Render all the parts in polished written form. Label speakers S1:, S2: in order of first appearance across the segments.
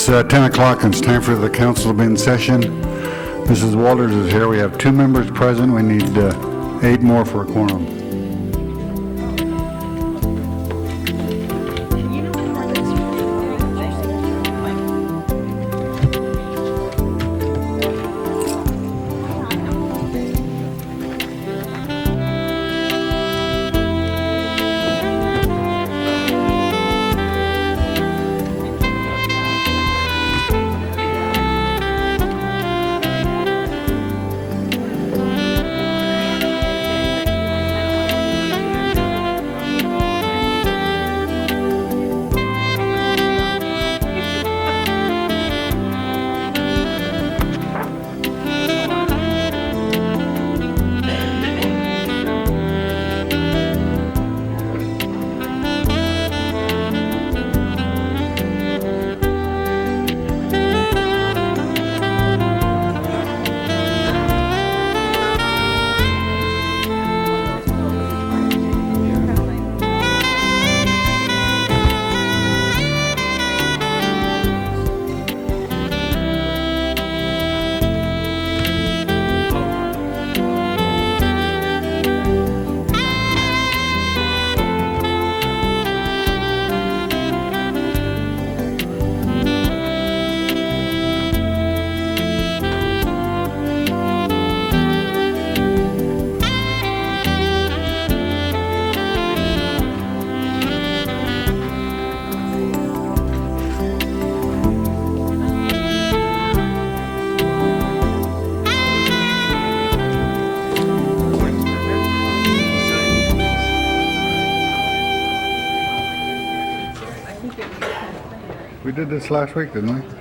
S1: It's 10 o'clock and it's time for the council to be in session. Mrs. Walters is here. We have 2 members present. We need 8 more for a quorum. We did this last week, didn't we?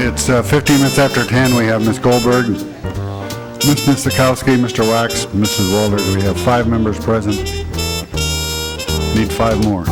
S1: It's 15 minutes after 10. We have Ms. Goldberg, Ms. Nisakowski, Mr. Wax, Mrs. Walters. We have 5 members present. Need 5 more.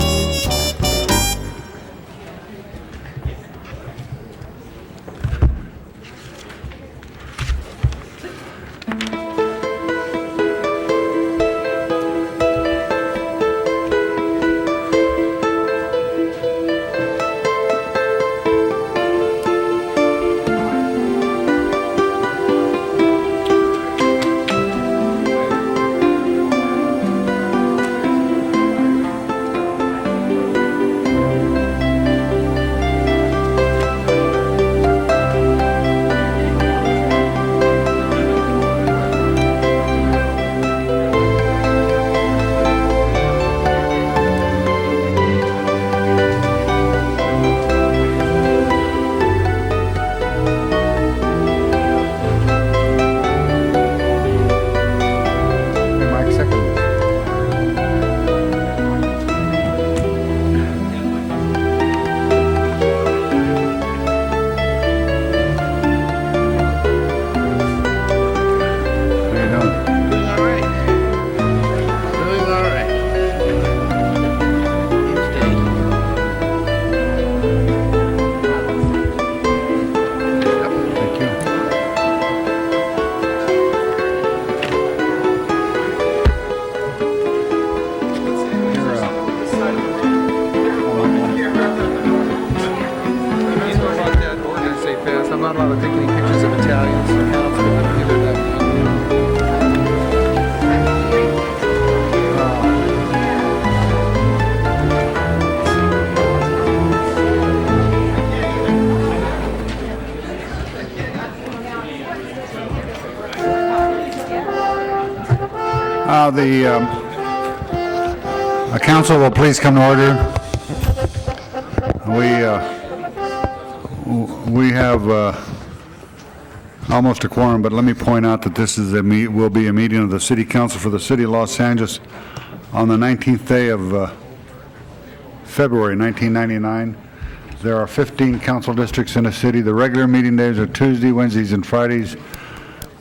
S2: I'm not allowed to take any pictures of Italians, so now it's going to give it
S1: The council will please come to order. We have almost a quorum, but let me point out that this is will be a meeting of the City Council for the City of Los Angeles on the 19th day of February 1999. There are 15 council districts in the city. The regular meeting days are Tuesday, Wednesdays, and Fridays.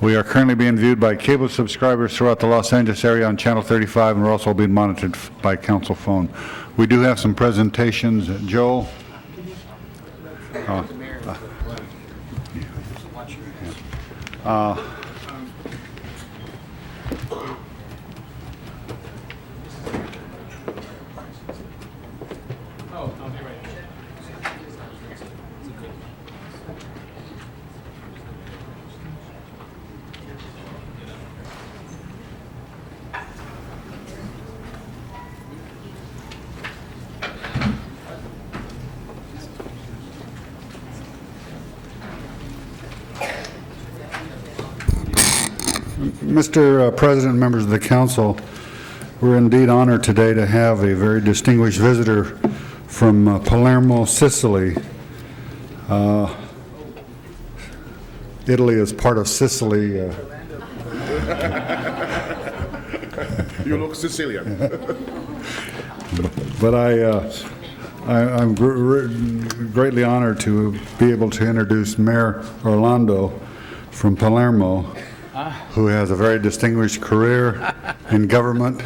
S1: We are currently being viewed by cable subscribers throughout the Los Angeles area on Channel 35, and we're also being monitored by council phone. We do have some presentations. Joel? Mr. President, members of the council, we're indeed honored today to have a very distinguished visitor from Palermo, Sicily. Italy is part of Sicily.
S3: You look Sicilian.
S1: But I'm greatly honored to be able to introduce Mayor Orlando from Palermo, who has a very distinguished career in government.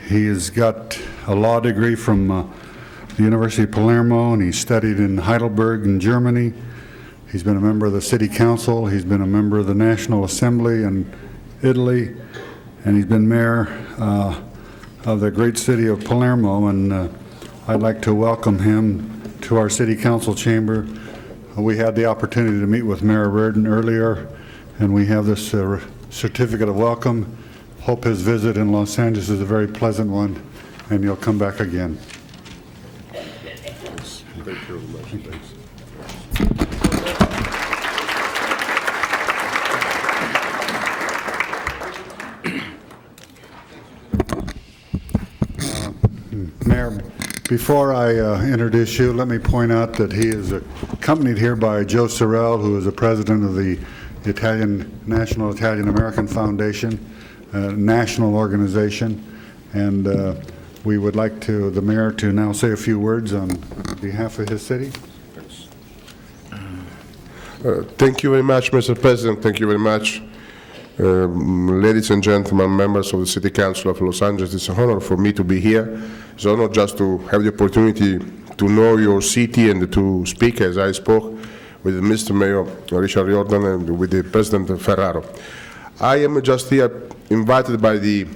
S1: He has got a law degree from the University of Palermo, and he studied in Heidelberg in Germany. He's been a member of the City Council. He's been a member of the National Assembly in Italy, and he's been mayor of the great city of Palermo, and I'd like to welcome him to our City Council chamber. We had the opportunity to meet with Mayor Reardon earlier, and we have this certificate of welcome. Hope his visit in Los Angeles is a very pleasant one, and you'll come back again.
S3: Thanks. Thank you very much. Thanks.
S1: Mayor, before I introduce you, let me point out that he is accompanied here by Joe Sorrell, who is the president of the National Italian American Foundation, a national organization, and we would like the mayor to now say a few words on behalf of his city.
S3: Thank you very much, Mr. President. Thank you very much. Ladies and gentlemen, members of the City Council of Los Angeles, it's an honor for me to be here. It's an honor just to have the opportunity to know your city and to speak as I spoke with Mr. Mayor Richard Riordan and with the President Ferraro. I am just here invited by the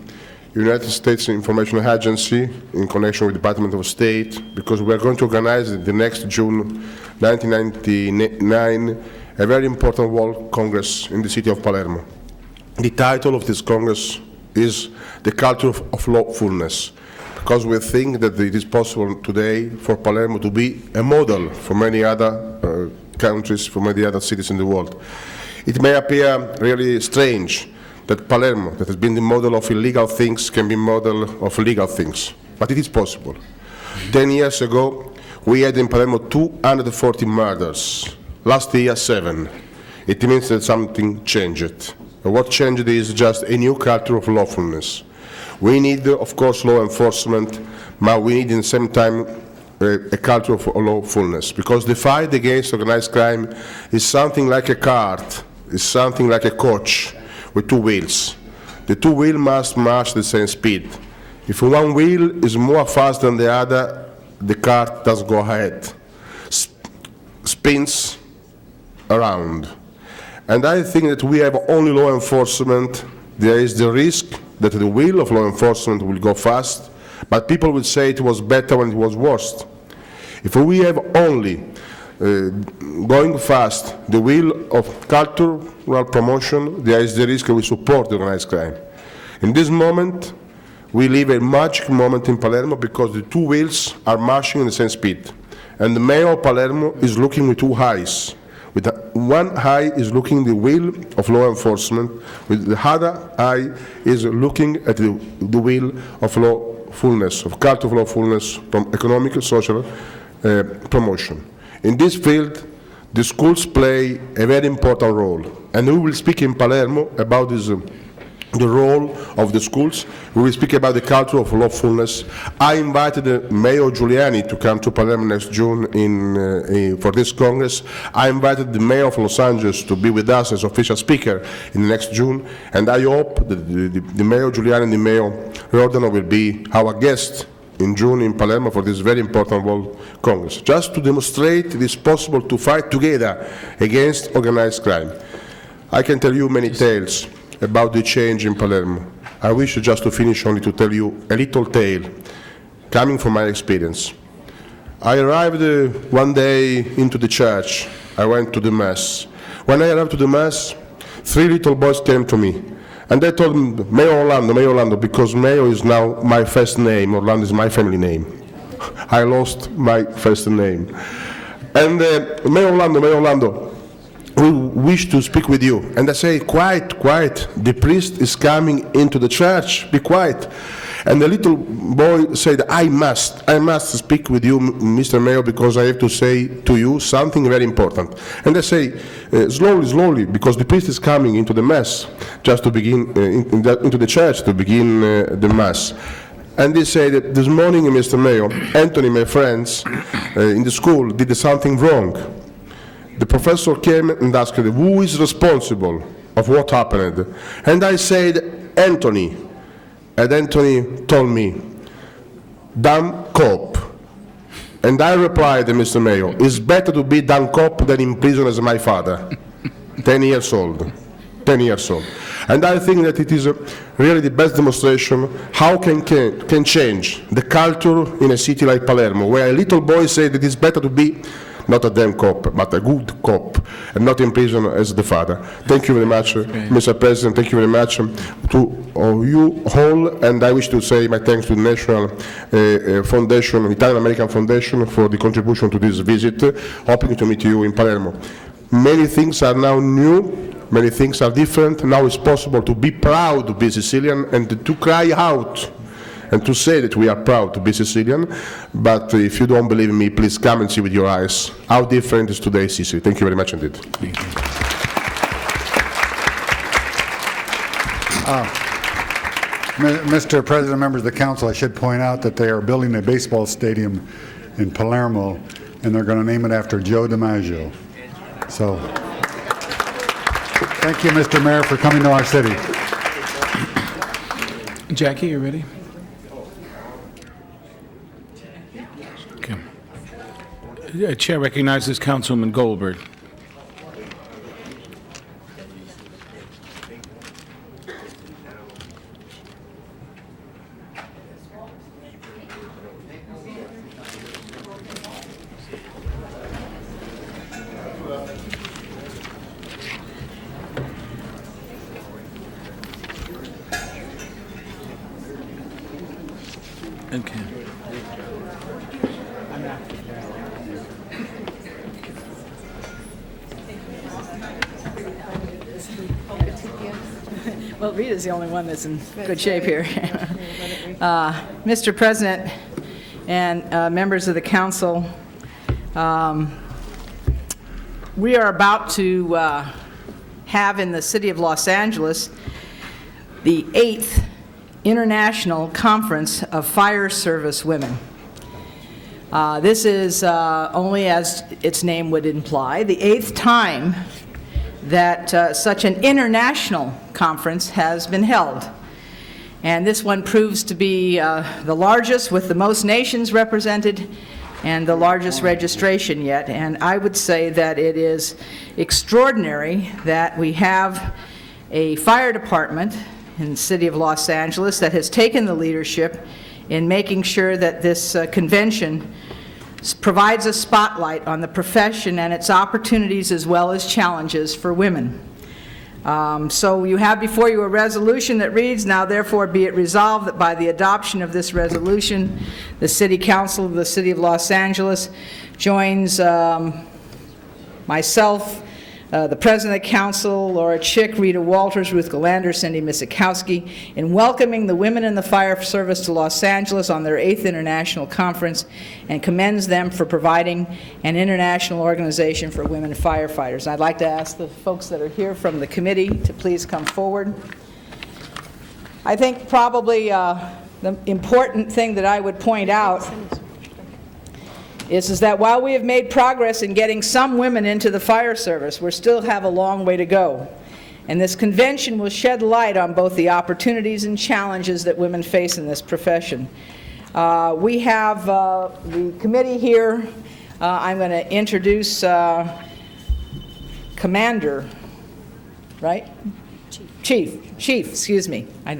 S3: United States Information Agency in connection with the Department of State because we are going to organize the next June 1999 a very important World Congress in the city of Palermo. The title of this Congress is The Culture of Lawfulness, because we think that it is possible today for Palermo to be a model for many other countries, for many other cities in the world. It may appear really strange that Palermo, that has been the model of illegal things, can be model of legal things, but it is possible. 10 years ago, we had in Palermo 240 murders. Last year, 7. It means that something changed. What changed is just a new culture of lawfulness. We need, of course, law enforcement, but we need, in the same time, a culture of lawfulness, because the fight against organized crime is something like a cart, is something like a coach with 2 wheels. The 2 wheels must march the same speed. If one wheel is more fast than the other, the cart doesn't go ahead, spins around. And I think that we have only law enforcement. There is the risk that the wheel of law enforcement will go fast, but people will say it was better when it was worse. If we have only going fast the wheel of cultural promotion, there is the risk that we support the organized crime. In this moment, we live a magic moment in Palermo because the 2 wheels are marching in the same speed. And the mayor of Palermo is looking with 2 eyes. With one eye is looking the wheel of law enforcement, with the other eye is looking at the wheel of lawfulness, of culture of lawfulness, from economic and social promotion. In this field, the schools play a very important role, and we will speak in Palermo about this, the role of the schools. We will speak about the culture of lawfulness. I invited Mayor Giuliani to come to Palermo next June for this Congress. I invited the Mayor of Los Angeles to be with us as official speaker in next June, and I hope that the Mayor Giuliani and the Mayor Riordan will be our guest in June in Palermo for this very important World Congress, just to demonstrate it is possible to fight together against organized crime. I can tell you many tales about the change in Palermo. I wish just to finish only to tell you a little tale coming from my experience. I arrived one day into the church. I went to the Mass. When I arrived to the Mass, 3 little boys came to me. And they told me, Mayor Orlando, because Mayor is now my first name. Orlando is my family name. I lost my first name. And Mayor Orlando, we wish to speak with you. And I say, quiet, the priest is coming into the church, be quiet. And the little boy said, I must speak with you, Mr. Mayor, because I have to say to you something very important. And I say, slowly, because the priest is coming into the Mass, just to begin, into the church to begin the Mass. And they say that this morning, Mr. Mayor, Anthony, my friends, in the school did something wrong. The professor came and asked, who is responsible of what happened? And I said, Anthony. And Anthony told me, damn cop. And I replied, Mr. Mayor, it's better to be damn cop than in prison as my father. 10 years old. 10 years old. And I think that it is really the best demonstration how can change the culture in a city like Palermo, where a little boy said that it's better to be not a damn cop, but a good cop, and not in prison as the father. Thank you very much, Mr. President. Thank you very much to you all, and I wish to say my thanks to the National Foundation, Italian American Foundation, for the contribution to this visit, hoping to meet you in Palermo. Many things are now new. Many things are different. Now it's possible to be proud to be Sicilian and to cry out and to say that we are proud to be Sicilian. But if you don't believe me, please come and see with your eyes how different is today Sicily. Thank you very much indeed.
S1: Mr. President, members of the council, I should point out that they are building a baseball stadium in Palermo, and they're going to name it after Joe DiMaggio. So, thank you, Mr. Mayor, for coming to our city.
S2: Jackie, you ready? Okay. Chair recognizes Councilman Goldberg. Okay.
S4: Well, Rita's the only one that's in good shape here. Mr. President and members of the council, we are about to have in the city of Los Angeles the 8th International Conference of Fire Service Women. This is only, as its name would imply, the 8th time that such an international conference has been held. And this one proves to be the largest, with the most nations represented and the largest registration yet. And I would say that it is extraordinary that we have a fire department in the city of Los Angeles that has taken the leadership in making sure that this convention provides a spotlight on the profession and its opportunities as well as challenges for women. So you have before you a resolution that reads, "Now therefore be it resolved that by the adoption of this resolution, the City Council of the City of Los Angeles joins myself, the President of the Council, Laura Chick, Rita Walters, Ruth Galander, Cindy Misikowski, in welcoming the women in the fire service to Los Angeles on their 8th International Conference, and commends them for providing an international organization for women firefighters." I'd like to ask the folks that are here from the committee to please come forward. I think probably the important thing that I would point out is that while we have made progress in getting some women into the fire service, we still have a long way to go. And this convention will shed light on both the opportunities and challenges that women face in this profession. We have the committee here. I'm going to introduce Commander, right? Chief, excuse me. I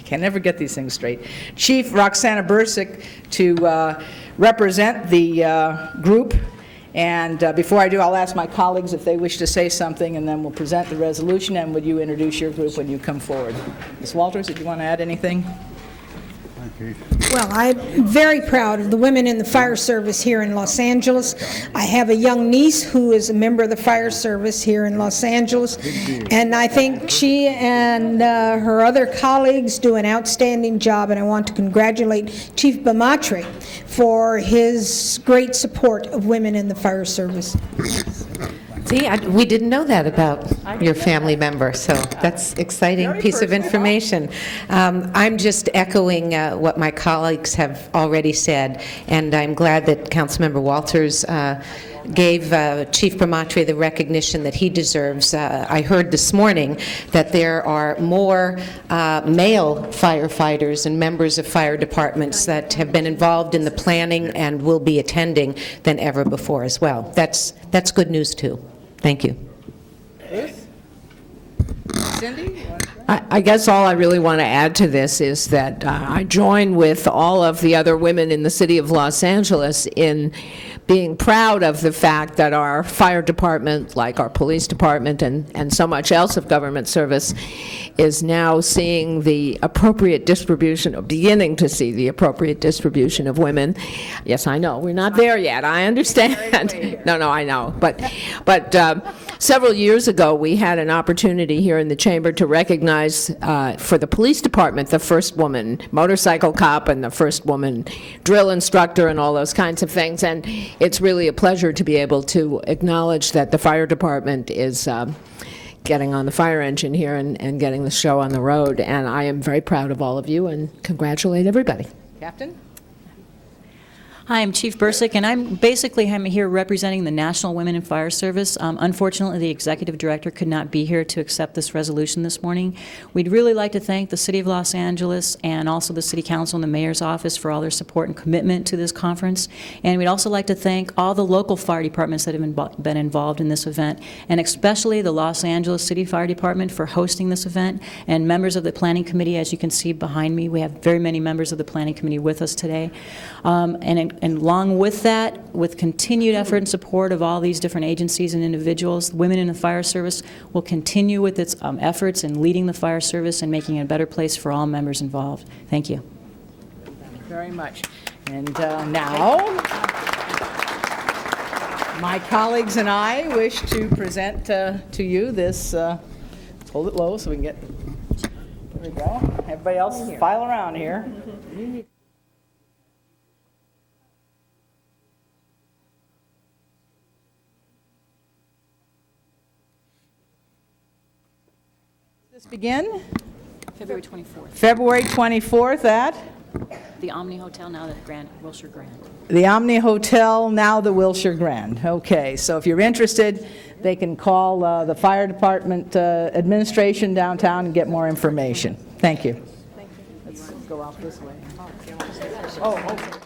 S4: can never get these things straight. Chief Roxana Bursick to represent the group. And before I do, I'll ask my colleagues if they wish to say something, and then we'll present the resolution. And would you introduce your group when you come forward? Ms. Walters, did you want to add anything?
S5: Well, I'm very proud of the women in the fire service here in Los Angeles. I have a young niece who is a member of the fire service here in Los Angeles, and I think she and her other colleagues do an outstanding job, and I want to congratulate Chief Bamatre for his great support of women in the fire service.
S6: See, we didn't know that about your family member, so that's exciting piece of information. I'm just echoing what my colleagues have already said, and I'm glad that Councilmember Walters gave Chief Bamatre the recognition that he deserves. I heard this morning that there are more male firefighters and members of fire departments that have been involved in the planning and will be attending than ever before as well. That's good news too. Thank you.
S4: Cindy?
S7: I guess all I really want to add to this is that I join with all of the other women in the city of Los Angeles in being proud of the fact that our fire department, like our police department and so much else of government service, is now seeing the appropriate distribution, or beginning to see the appropriate distribution of women. Yes, I know, we're not there yet, I understand. No, I know. But several years ago, we had an opportunity here in the chamber to recognize for the police department the first woman motorcycle cop and the first woman drill instructor and all those kinds of things. And it's really a pleasure to be able to acknowledge that the fire department is getting on the fire engine here and getting the show on the road. And I am very proud of all of you and congratulate everybody.
S4: Captain?
S8: Hi, I'm Chief Bursick, and I'm here representing the National Women in Fire Service. Unfortunately, the Executive Director could not be here to accept this resolution this morning. We'd really like to thank the City of Los Angeles and also the City Council and the Mayor's Office for all their support and commitment to this conference. And we'd also like to thank all the local fire departments that have been involved in this event, and especially the Los Angeles City Fire Department for hosting this event, and members of the Planning Committee. As you can see behind me, we have very many members of the Planning Committee with us today. And along with that, with continued effort and support of all these different agencies and individuals, Women in the Fire Service will continue with its efforts in leading the fire service and making it a better place for all members involved. Thank you.
S4: Thank you very much. And now, my colleagues and I wish to present to you this, let's hold it low so we can get, there we go. Everybody else file around here. This begin?
S8: February 24th.
S4: February 24th at?
S8: The Omni Hotel, now the Wilshire Grand.
S4: The Omni Hotel, now the Wilshire Grand. Okay, so if you're interested, they can call the fire department administration downtown and get more information. Thank you. Thank you. Let's go out this way. Oh, okay.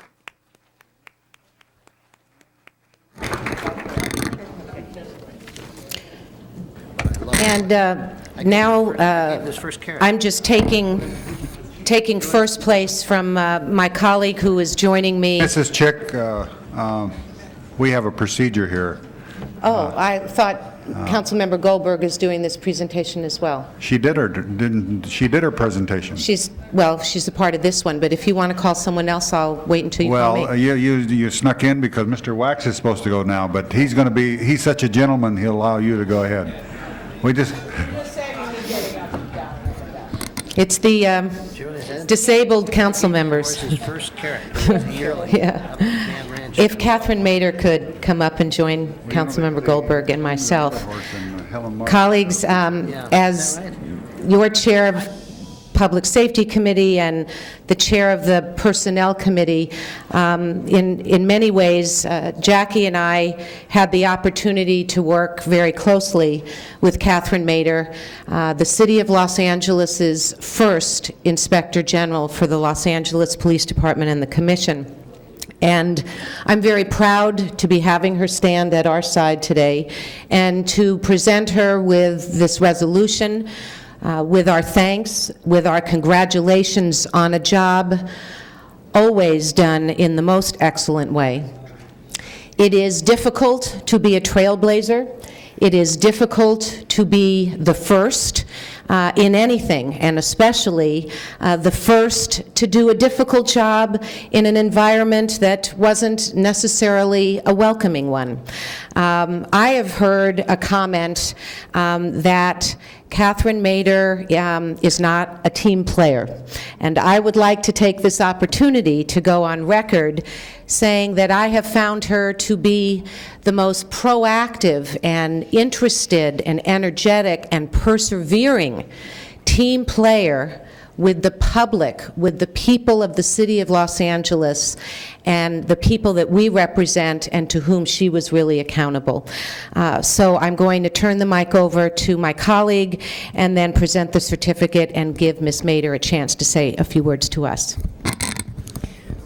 S6: And now, I'm just taking first place from my colleague who is joining me.
S1: Mrs. Chick, we have a procedure here.
S6: Oh, I thought Councilmember Goldberg is doing this presentation as well.
S1: She did or didn't, she did her presentation.
S6: She's a part of this one, but if you want to call someone else, I'll wait until you call me.
S1: Well, you snuck in because Mr. Wax is supposed to go now, but he's such a gentleman, he'll allow you to go ahead. We just...
S6: It's the disabled council members. Yeah. If Catherine Mader could come up and join Councilmember Goldberg and myself. Colleagues, as your chair of Public Safety Committee and the chair of the Personnel Committee, in many ways, Jackie and I had the opportunity to work very closely with Catherine Mader, the City of Los Angeles's first Inspector General for the Los Angeles Police Department and the Commission. And I'm very proud to be having her stand at our side today and to present her with this resolution, with our thanks, with our congratulations on a job always done in the most excellent way. It is difficult to be a trailblazer. It is difficult to be the first in anything, and especially the first to do a difficult job in an environment that wasn't necessarily a welcoming one. I have heard a comment that Catherine Mader is not a team player, and I would like to take this opportunity to go on record saying that I have found her to be the most proactive and interested and energetic and persevering team player with the public, with the people of the City of Los Angeles, and the people that we represent and to whom she was really accountable. So I'm going to turn the mic over to my colleague and then present the certificate and give Ms. Mader a chance to say a few words to us.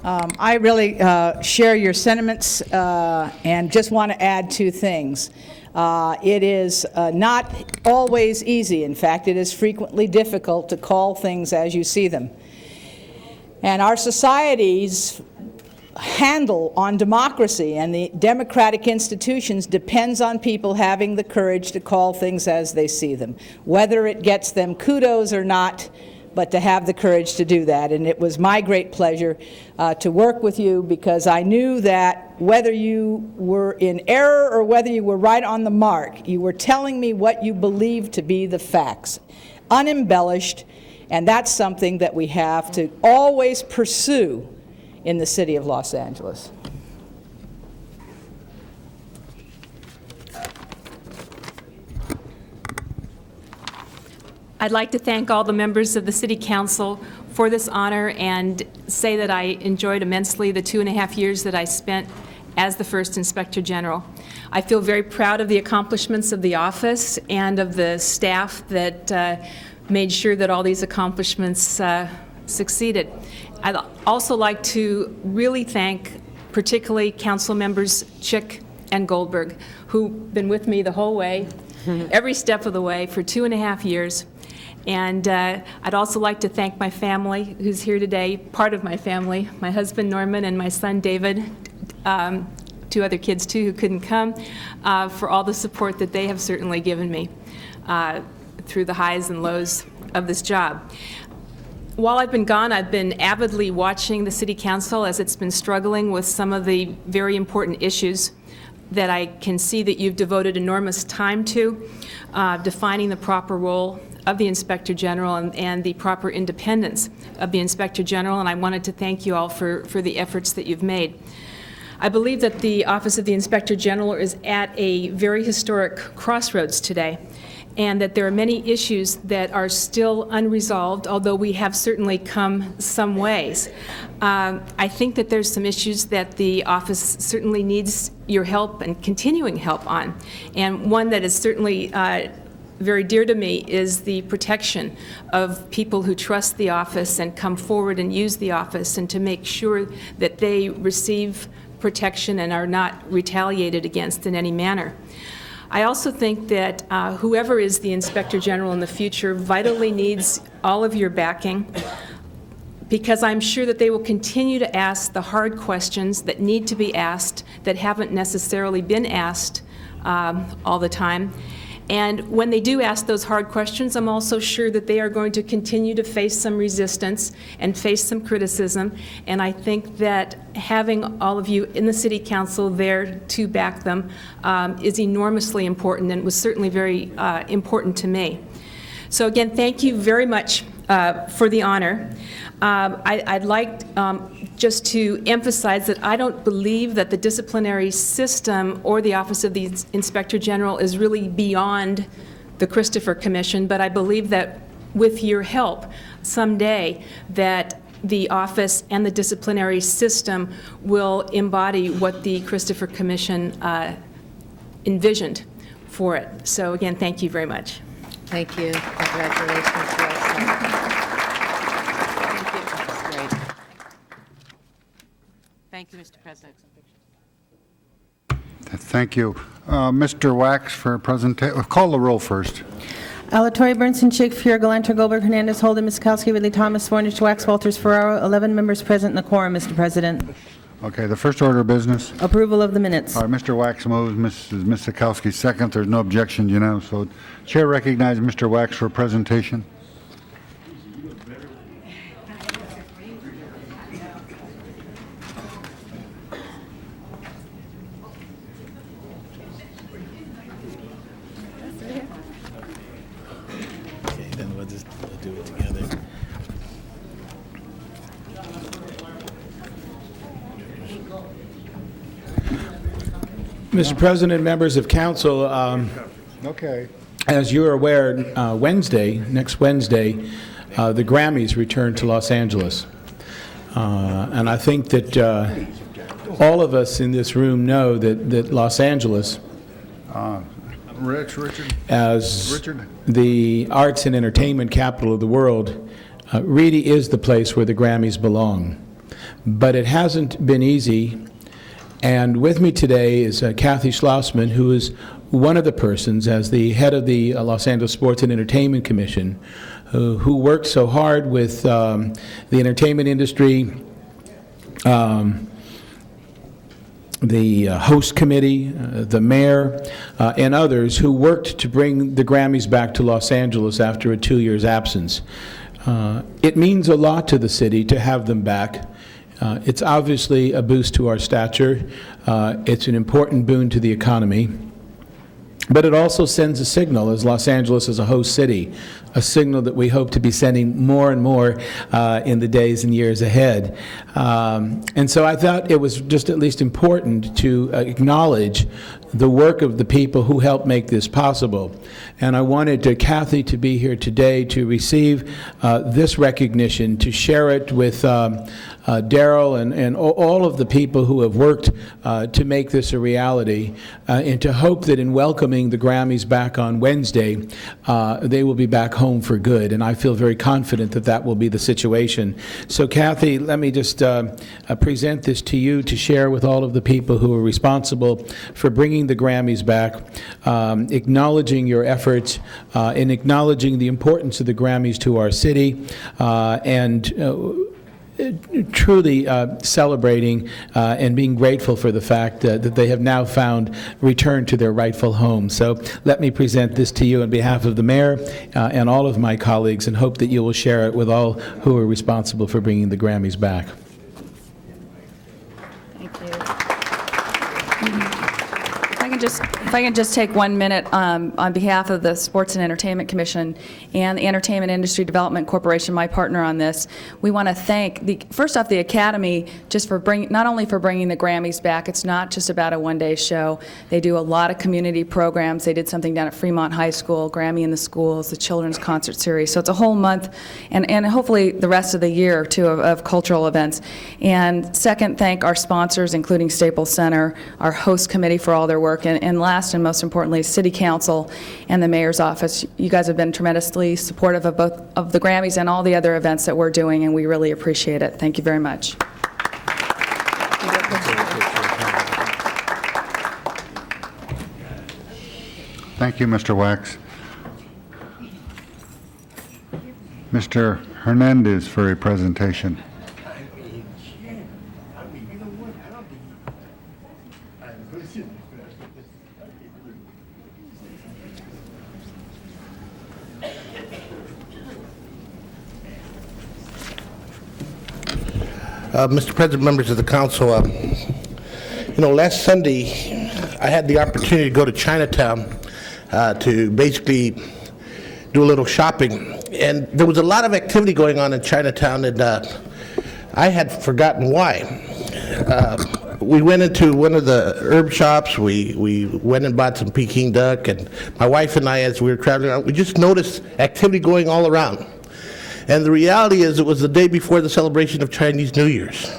S4: I really share your sentiments and just want to add two things. It is not always easy. In fact, it is frequently difficult to call things as you see them. And our society's handle on democracy and the democratic institutions depends on people having the courage to call things as they see them, whether it gets them kudos or not, but to have the courage to do that. And it was my great pleasure to work with you, because I knew that whether you were in error or whether you were right on the mark, you were telling me what you believed to be the facts, unembellished, and that's something that we have to always pursue in the city of Los Angeles.
S9: I'd like to thank all the members of the City Council for this honor and say that I enjoyed immensely the 2.5 years that I spent as the first Inspector General. I feel very proud of the accomplishments of the office and of the staff that made sure that all these accomplishments succeeded. I'd also like to really thank particularly Council members Chick and Goldberg, who've been with me the whole way, every step of the way for 2.5 years. And I'd also like to thank my family, who's here today, part of my family, my husband Norman and my son David, 2 other kids too who couldn't come, for all the support that they have certainly given me through the highs and lows of this job. While I've been gone, I've been avidly watching the City Council as it's been struggling with some of the very important issues that I can see that you've devoted enormous time to, defining the proper role of the Inspector General and the proper independence of the Inspector General, and I wanted to thank you all for the efforts that you've made. I believe that the Office of the Inspector General is at a very historic crossroads today, and that there are many issues that are still unresolved, although we have certainly come some ways. I think that there's some issues that the office certainly needs your help and continuing help on, and one that is certainly very dear to me is the protection of people who trust the office and come forward and use the office, and to make sure that they receive protection and are not retaliated against in any manner. I also think that whoever is the Inspector General in the future vitally needs all of your backing, because I'm sure that they will continue to ask the hard questions that need to be asked that haven't necessarily been asked all the time. And when they do ask those hard questions, I'm also sure that they are going to continue to face some resistance and face some criticism. And I think that having all of you in the City Council there to back them is enormously important, and was certainly very important to me. So again, thank you very much for the honor. I'd like just to emphasize that I don't believe that the disciplinary system or the Office of the Inspector General is really beyond the Christopher Commission, but I believe that with your help someday that the office and the disciplinary system will embody what the Christopher Commission envisioned for it. So again, thank you very much.
S6: Thank you. Congratulations. Well, thank you, Mr. President.
S1: Thank you. Mr. Wax for presentation. Call the roll first.
S10: Alatorre, Bernstein, Chick, Fuhr, Galante, Goldberg, Hernandez, Holden, Miskowski, Ridley, Thomas, Fornich, Wax, Walters, Ferraro, 11 members present in the quorum, Mr. President.
S1: Okay, the first order of business.
S10: Approval of the minutes.
S1: All right, Mr. Wax moves, Mrs. Miskowski second. There's no objection, you know, so Chair recognizes Mr. Wax for presentation.
S11: Mr. President, members of council,
S1: Okay.
S11: as you are aware, next Wednesday, the Grammys return to Los Angeles. And I think that all of us in this room know that Los Angeles,
S1: Richard.
S11: as the arts and entertainment capital of the world, really is the place where the Grammys belong. but it hasn't been easy. And with me today is Kathy Schlossman, who is one of the persons, as the head of the Los Angeles Sports and Entertainment Commission, who worked so hard with the entertainment industry, the host committee, the mayor, and others who worked to bring the Grammys back to Los Angeles after a 2 years absence. It means a lot to the city to have them back. It's obviously a boost to our stature. It's an important boon to the economy. But it also sends a signal, as Los Angeles is a host city, a signal that we hope to be sending more and more in the days and years ahead. And so I thought it was just at least important to acknowledge the work of the people who helped make this possible. And I wanted Kathy to be here today to receive this recognition, to share it with Daryl and all of the people who have worked to make this a reality, and to hope that in welcoming the Grammys back on Wednesday, they will be back home for good. And I feel very confident that that will be the situation. So Kathy, let me just present this to you to share with all of the people who are responsible for bringing the Grammys back, acknowledging your efforts, and acknowledging the importance of the Grammys to our city, and truly celebrating and being grateful for the fact that they have now found return to their rightful home. So let me present this to you on behalf of the mayor and all of my colleagues, and hope that you will share it with all who are responsible for bringing the Grammys back.
S12: Thank you. If I can just take 1 minute on behalf of the Sports and Entertainment Commission and the Entertainment Industry Development Corporation, my partner on this. We want to thank, first off, the Academy just for not only for bringing the Grammys back. It's not just about a one-day show. They do a lot of community programs. They did something down at Fremont High School, Grammy in the Schools, the Children's Concert Series. So it's a whole month, and hopefully the rest of the year, too, of cultural events. And second, thank our sponsors, including Staples Center, our host committee for all their work, and last and most importantly, City Council and the Mayor's Office. You guys have been tremendously supportive of both of the Grammys and all the other events that we're doing, and we really appreciate it. Thank you very much.
S1: Thank you, Mr. Wax. Mr. Hernandez for a presentation.
S13: Mr. President, members of the council, last Sunday I had the opportunity to go to Chinatown to basically do a little shopping, and there was a lot of activity going on in Chinatown, and I had forgotten why. We went into one of the herb shops, we went and bought some Peking duck, and my wife and I, as we were traveling around, we just noticed activity going all around. And the reality is it was the day before the celebration of Chinese New Year's.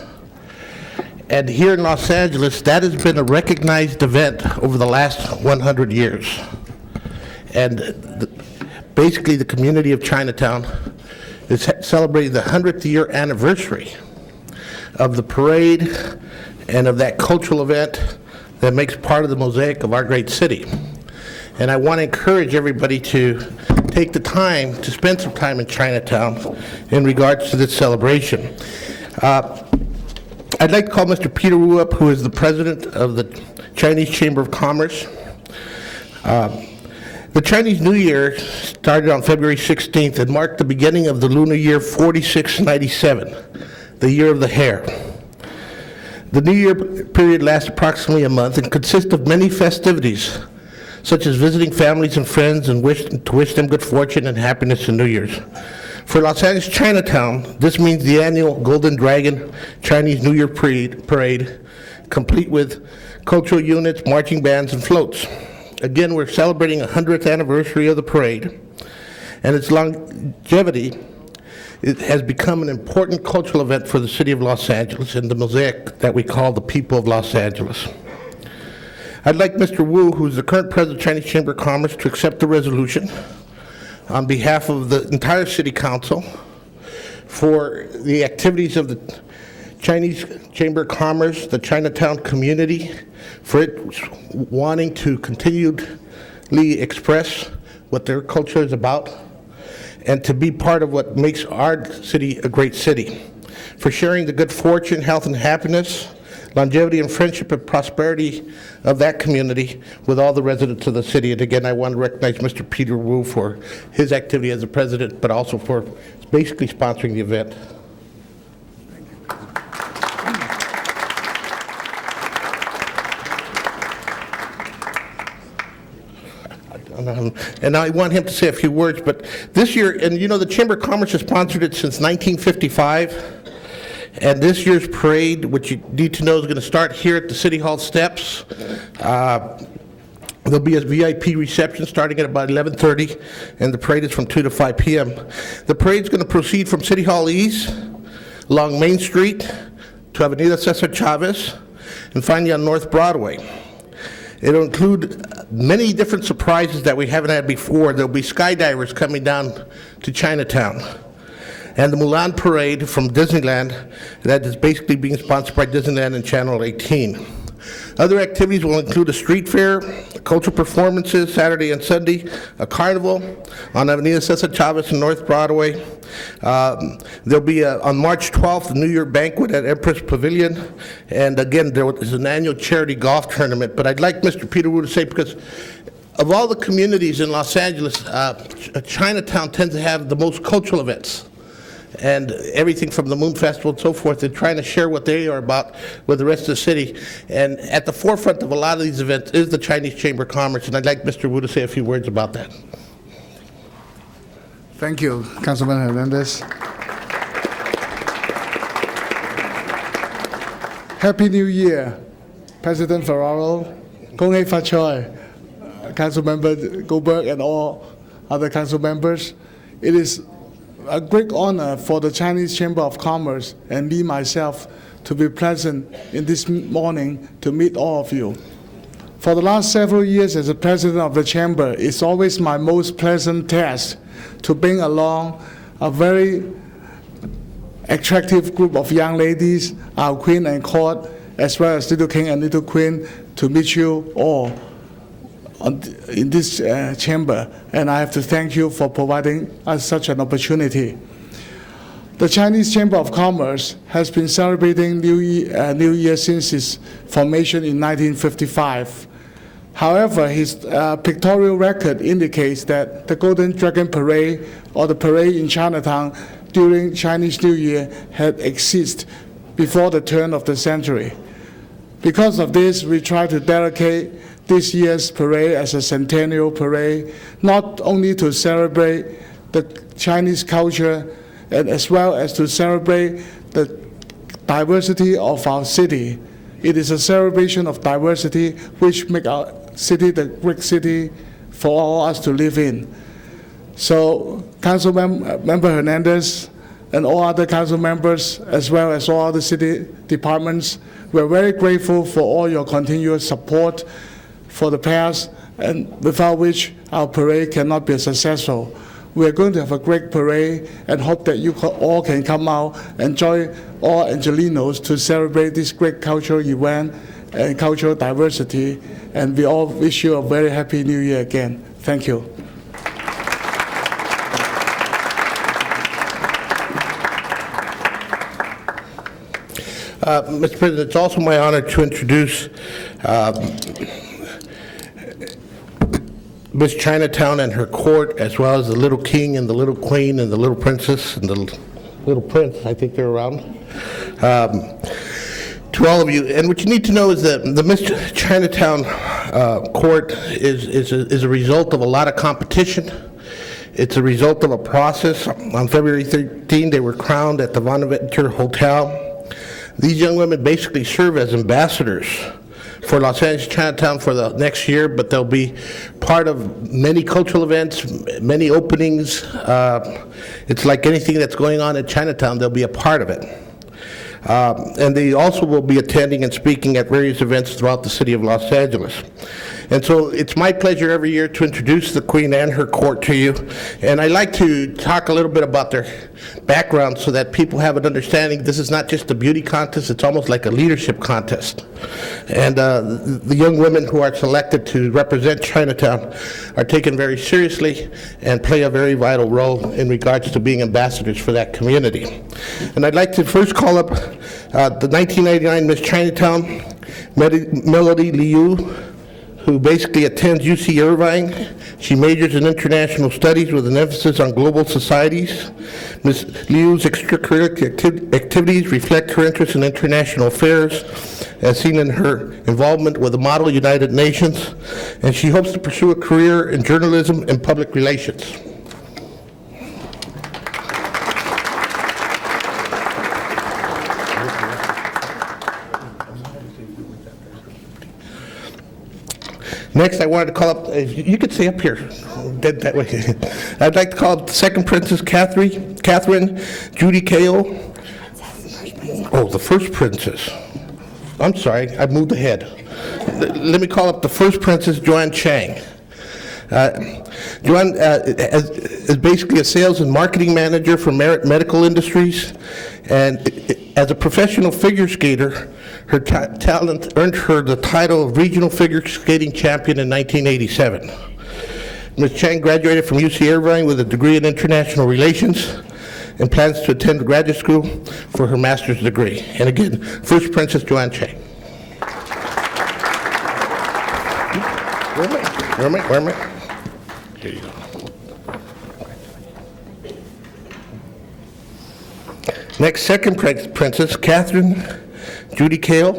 S13: And here in Los Angeles, that has been a recognized event over the last 100 years. And basically the community of Chinatown is celebrating the 100th year anniversary of the parade and of that cultural event that makes part of the mosaic of our great city. And I want to encourage everybody to take the time to spend some time in Chinatown in regards to this celebration. I'd like to call Mr. Peter Wu up, who is the president of the Chinese Chamber of Commerce. The Chinese New Year started on February 16th and marked the beginning of the lunar year 4697, the year of the hare. The New Year period lasts approximately a month and consists of many festivities, such as visiting families and friends and to wish them good fortune and happiness in New Year's. For Los Angeles Chinatown, this means the annual Golden Dragon Chinese New Year parade, complete with cultural units, marching bands, and floats. Again, we're celebrating a 100th anniversary of the parade, and its longevity, it has become an important cultural event for the city of Los Angeles and the mosaic that we call the people of Los Angeles. I'd like Mr. Wu, who is the current president of the Chinese Chamber of Commerce, to accept the resolution on behalf of the entire City Council for the activities of the Chinese Chamber of Commerce, the Chinatown community, for it wanting to continually express what their culture is about, and to be part of what makes our city a great city, for sharing the good fortune, health, and happiness, longevity and friendship and prosperity of that community with all the residents of the city. And again, I want to recognize Mr. Peter Wu for his activity as the president, but also for basically sponsoring the event. And I want him to say a few words, but this year, and you know, the Chamber of Commerce has sponsored it since 1955. And this year's parade, which you need to know, is going to start here at the City Hall steps. There'll be a VIP reception starting at about 11:30, and the parade is from 2 to 5 p.m. The parade's going to proceed from City Hall East, along Main Street, to Avenida Cesar Chavez, and finally on North Broadway. It'll include many different surprises that we haven't had before. There'll be skydivers coming down to Chinatown, and the Mulan Parade from Disneyland that is basically being sponsored by Disneyland and Channel 18. Other activities will include a street fair, cultural performances Saturday and Sunday, a carnival on Avenida Cesar Chavez and North Broadway. There'll be on March 12th a New Year banquet at Empress Pavilion, and again there is an annual charity golf tournament. But I'd like Mr. Peter Wu to say, because of all the communities in Los Angeles, Chinatown tends to have the most cultural events, and everything from the Moon Festival and so forth. They're trying to share what they are about with the rest of the city. And at the forefront of a lot of these events is the Chinese Chamber of Commerce, and I'd like Mr. Wu to say a few words about that.
S14: Thank you, Councilman Hernandez. Happy New Year, President Ferraro, Kong Hei Fat Choi, Councilmember Goldberg, and all other council members. It is a great honor for the Chinese Chamber of Commerce and me myself to be present in this morning to meet all of you. For the last several years as the president of the Chamber, it's always my most pleasant task to bring along a very attractive group of young ladies, our Queen and Court, as well as Little King and Little Queen, to meet you all in this chamber, and I have to thank you for providing us such an opportunity. The Chinese Chamber of Commerce has been celebrating New Year since its formation in 1955. However, his pictorial record indicates that the Golden Dragon Parade, or the parade in Chinatown during Chinese New Year, had existed before the turn of the century. Because of this, we try to dedicate this year's parade as a centennial parade, not only to celebrate the Chinese culture, and as well as to celebrate the diversity of our city. It is a celebration of diversity which makes our city the great city for all us to live in. So, Councilmember Hernandez and all other council members, as well as all other city departments, we're very grateful for all your continuous support for the past, and without which our parade cannot be successful. We are going to have a great parade and hope that you all can come out and join all Angelenos to celebrate this great cultural event and cultural diversity. And we all wish you a very happy New Year again. Thank you.
S13: Mr. President, it's also my honor to introduce Miss Chinatown and her court, as well as the Little King and the Little Queen and the Little Princess and the Little Prince. I think they're around. To all of you, and what you need to know is that the Miss Chinatown court is a result of a lot of competition. It's a result of a process. On February 13, they were crowned at the Bonaventure Hotel. These young women basically serve as ambassadors for Los Angeles Chinatown for the next year, but they'll be part of many cultural events, many openings. It's like anything that's going on in Chinatown, they'll be a part of it. And they also will be attending and speaking at various events throughout the city of Los Angeles. And so it's my pleasure every year to introduce the Queen and her court to you. And I like to talk a little bit about their background so that people have an understanding. This is not just a beauty contest, it's almost like a leadership contest. And the young women who are selected to represent Chinatown are taken very seriously and play a very vital role in regards to being ambassadors for that community. And I'd like to first call up the 1999 Miss Chinatown, Melody Liu, who basically attends UC Irvine. She majors in international studies with an emphasis on global societies. Ms. Liu's extracurricular activities reflect her interest in international affairs, as seen in her involvement with the Model United Nations, and she hopes to pursue a career in journalism and public relations. Next, I wanted to call up, you could stay up here, that way. I'd like to call up the second princess, Catherine Judy Kao. Oh, the first princess. I'm sorry, I moved ahead. Let me call up the first princess, Joanne Chang. Joanne is basically a sales and marketing manager for Merit Medical Industries, and as a professional figure skater, her talent earned her the title of Regional Figure Skating Champion in 1987. Ms. Chang graduated from UC Irvine with a degree in International Relations and plans to attend graduate school for her master's degree. And again, First Princess Joanne Chang. Where am I? Here you go. Next, second princess, Catherine Judy Kao.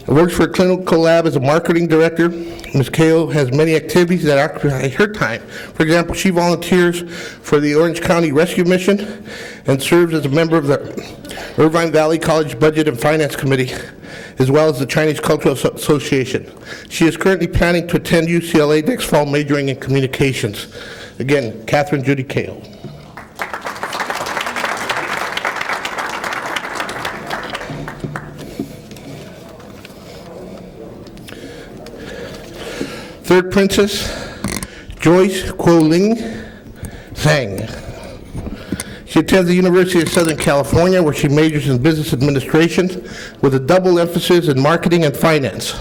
S13: Works for a clinical lab as a marketing director. Ms. Kao has many activities that occupy her time. For example, she volunteers for the Orange County Rescue Mission and serves as a member of the Irvine Valley College Budget and Finance Committee, as well as the Chinese Cultural Association. She is currently planning to attend UCLA next fall, majoring in communications. Again, Catherine Judy Kao. Third princess, Joyce Kuo-Ling Zhang. She attends the University of Southern California, where she majors in business administration with a double emphasis in marketing and finance.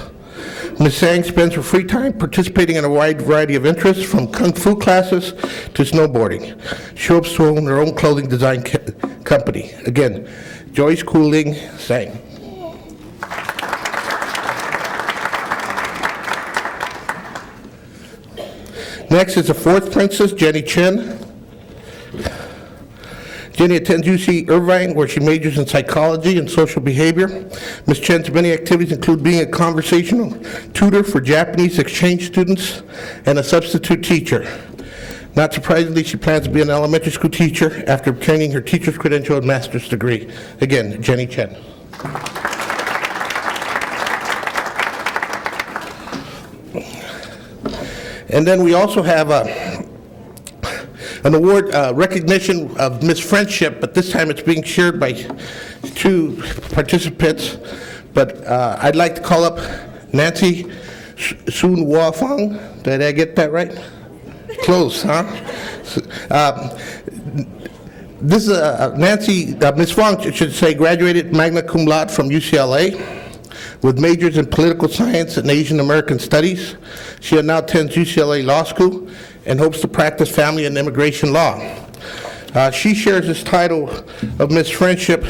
S13: Ms. Zhang spends her free time participating in a wide variety of interests, from kung fu classes to snowboarding. She hopes to own her own clothing design company. Again, Joyce Kuo-Ling Zhang. Next is the fourth princess, Jenny Chen. Jenny attends UC Irvine, where she majors in psychology and social behavior. Ms. Chen's many activities include being a conversational tutor for Japanese exchange students and a substitute teacher. Not surprisingly, she plans to be an elementary school teacher after obtaining her teacher's credential and master's degree. Again, Jenny Chen. And then we also have an award recognition of Miss Friendship, but this time it's being shared by two participants. But I'd like to call up Nancy Soon Hua Fang. Did I get that right? Close, huh? This is Nancy, Ms. Fang, should say, graduated magna cum laude from UCLA with majors in political science and Asian American studies. She now attends UCLA Law School and hopes to practice family and immigration law. She shares this title of Miss Friendship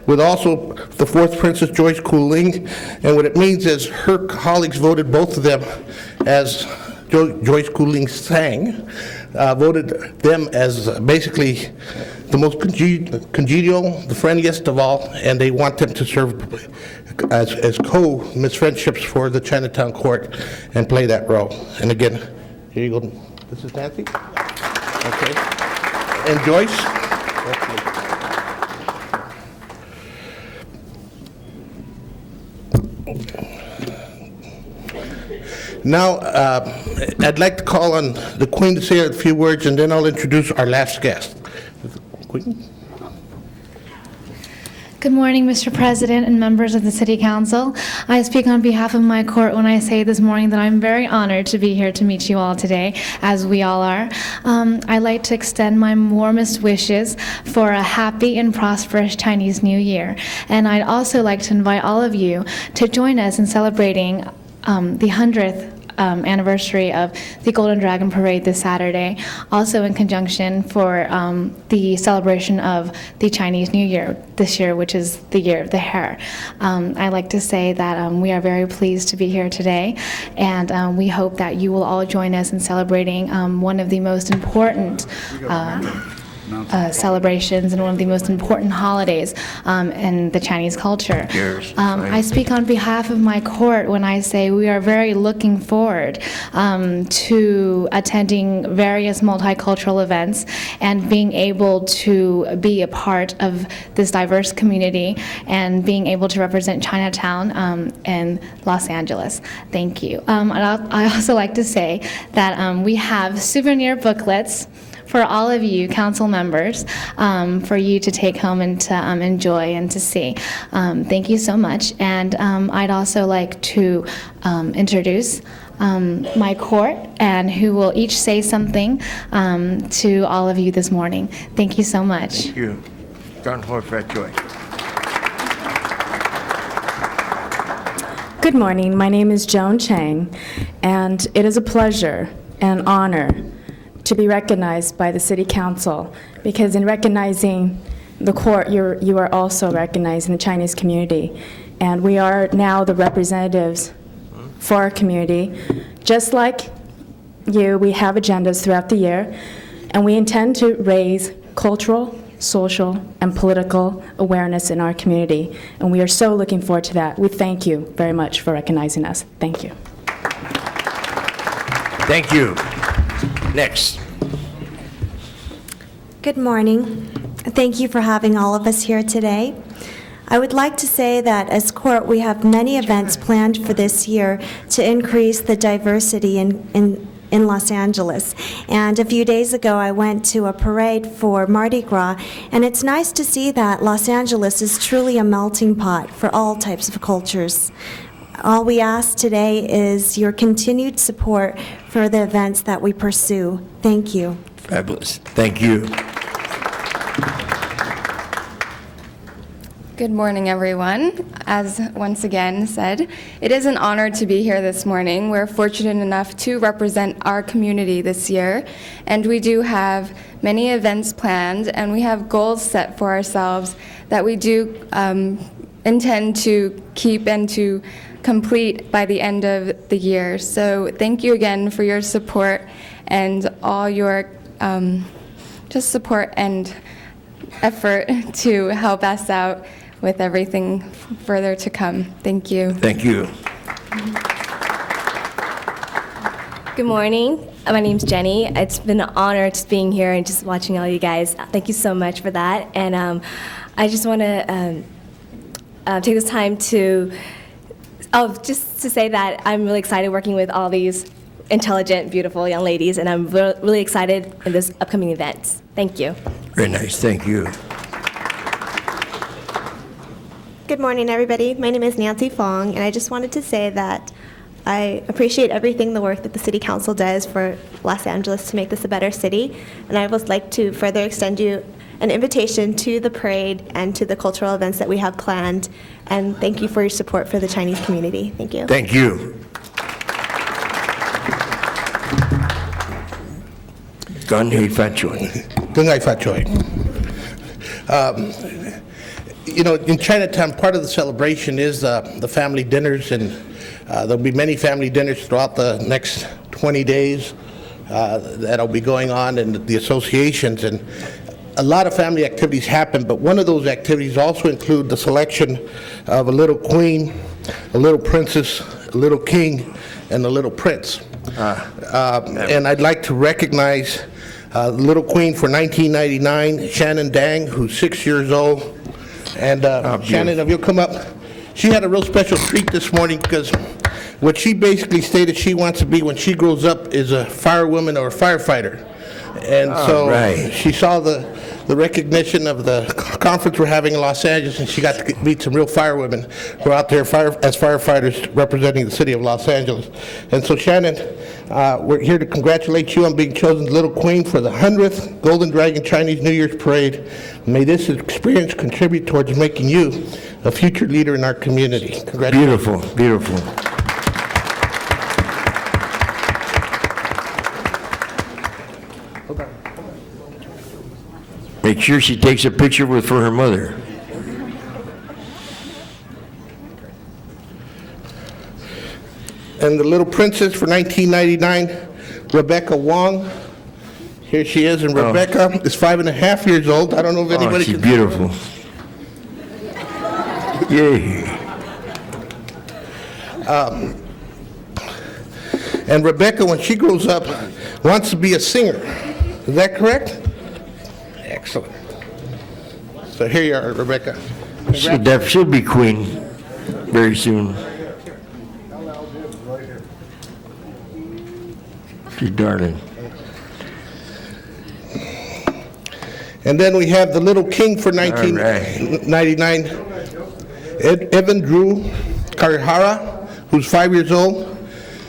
S13: with also the fourth princess, Joyce Kuo-Ling, and what it means is her colleagues voted both of them as Joyce Kuo-Ling Zhang, voted them as basically the most congenial, the friendliest of all, and they want them to serve as co-Miss Friendships for the Chinatown Court and play that role. And again, here you go. This is Nancy. Okay. And Joyce. Now, I'd like to call on the Queen to say a few words, and then I'll introduce our last guest. Queen.
S15: Good morning, Mr. President and members of the City Council. I speak on behalf of my court when I say this morning that I'm very honored to be here to meet you all today, as we all are. I'd like to extend my warmest wishes for a happy and prosperous Chinese New Year. And I'd also like to invite all of you to join us in celebrating the 100th anniversary of the Golden Dragon Parade this Saturday, also in conjunction for the celebration of the Chinese New Year this year, which is the Year of the Hare. I'd like to say that we are very pleased to be here today, and we hope that you will all join us in celebrating one of the most important celebrations and one of the most important holidays in the Chinese culture. I speak on behalf of my court when I say we are very looking forward to attending various multicultural events and being able to be a part of this diverse community and being able to represent Chinatown in Los Angeles. Thank you. I also like to say that we have souvenir booklets for all of you council members, for you to take home and to enjoy and to see. Thank you so much. And I'd also like to introduce my court, and who will each say something to all of you this morning. Thank you so much.
S16: Thank you. John Horfat-Joy.
S17: Good morning. My name is Joan Chang, and it is a pleasure and honor to be recognized by the City Council, because in recognizing the court, you are also recognizing the Chinese community. And we are now the representatives for our community. Just like you, we have agendas throughout the year, and we intend to raise cultural, social, and political awareness in our community. And we are so looking forward to that. We thank you very much for recognizing us. Thank you.
S16: Thank you. Next.
S18: Good morning. Thank you for having all of us here today. I would like to say that as court, we have many events planned for this year to increase the diversity in Los Angeles. And a few days ago, I went to a parade for Mardi Gras, and it's nice to see that Los Angeles is truly a melting pot for all types of cultures. All we ask today is your continued support for the events that we pursue. Thank you.
S16: Fabulous. Thank you.
S19: Good morning, everyone. As once again said, it is an honor to be here this morning. We're fortunate enough to represent our community this year, and we do have many events planned, and we have goals set for ourselves that we do intend to keep and to complete by the end of the year. So thank you again for your support and all your just support and effort to help us out with everything further to come. Thank you.
S16: Thank you.
S20: Good morning. My name's Jenny. It's been an honor just being here and just watching all you guys. Thank you so much for that. And I just want to take this time to just to say that I'm really excited working with all these intelligent, beautiful young ladies, and I'm really excited in this upcoming events. Thank you.
S16: Very nice. Thank you.
S21: Good morning, everybody. My name is Nancy Fong, and I just wanted to say that I appreciate everything the work that the City Council does for Los Angeles to make this a better city, and I would like to further extend you an invitation to the parade and to the cultural events that we have planned, and thank you for your support for the Chinese community. Thank you.
S16: Thank you. Gun Horfat-Joy.
S13: You know, in Chinatown, part of the celebration is the family dinners, and there'll be many family dinners throughout the next 20 days that'll be going on in the associations. And a lot of family activities happen, but one of those activities also include the selection of a little queen, a little princess, a little king, and a little prince. And I'd like to recognize the little queen for 1999, Shannon Dang, who's 6 years old. And Shannon, if you'll come up, she had a real special treat this morning because what she basically stated she wants to be when she grows up is a firewoman or a firefighter. And so she saw the the recognition of the conference we're having in Los Angeles, and she got to meet some real firewomen who are out there as firefighters representing the city of Los Angeles. And so, Shannon, we're here to congratulate you on being chosen the Little Queen for the 100th Golden Dragon Chinese New Year's Parade. May this experience contribute towards making you a future leader in our community. Congratulations.
S16: Beautiful, beautiful. Make sure she takes a picture for her mother.
S13: And the little princess for 1999, Rebecca Wong. Here she is, and Rebecca is 5.5 years old. I don't know if anybody
S16: she's
S13: can...
S16: beautiful. Yay.
S13: And Rebecca, when she grows up, wants to be a singer. Is that correct? Excellent. So here you are, Rebecca.
S16: She'll be queen very soon. She's darling.
S13: And then we have the little king for 1999, Evan Drew Karihara, who's 5 years old.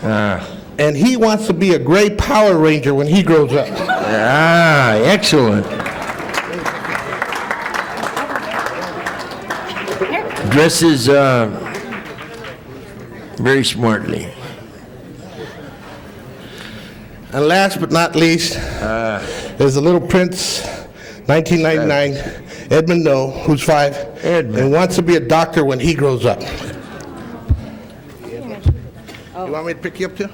S13: And he wants to be a gray Power Ranger when he grows up.
S16: Excellent. Dresses very smartly.
S13: And last but not least, is the little prince, 1999, Edmund No, who's 5, and wants to be a doctor when he grows up. You want me to pick you up too?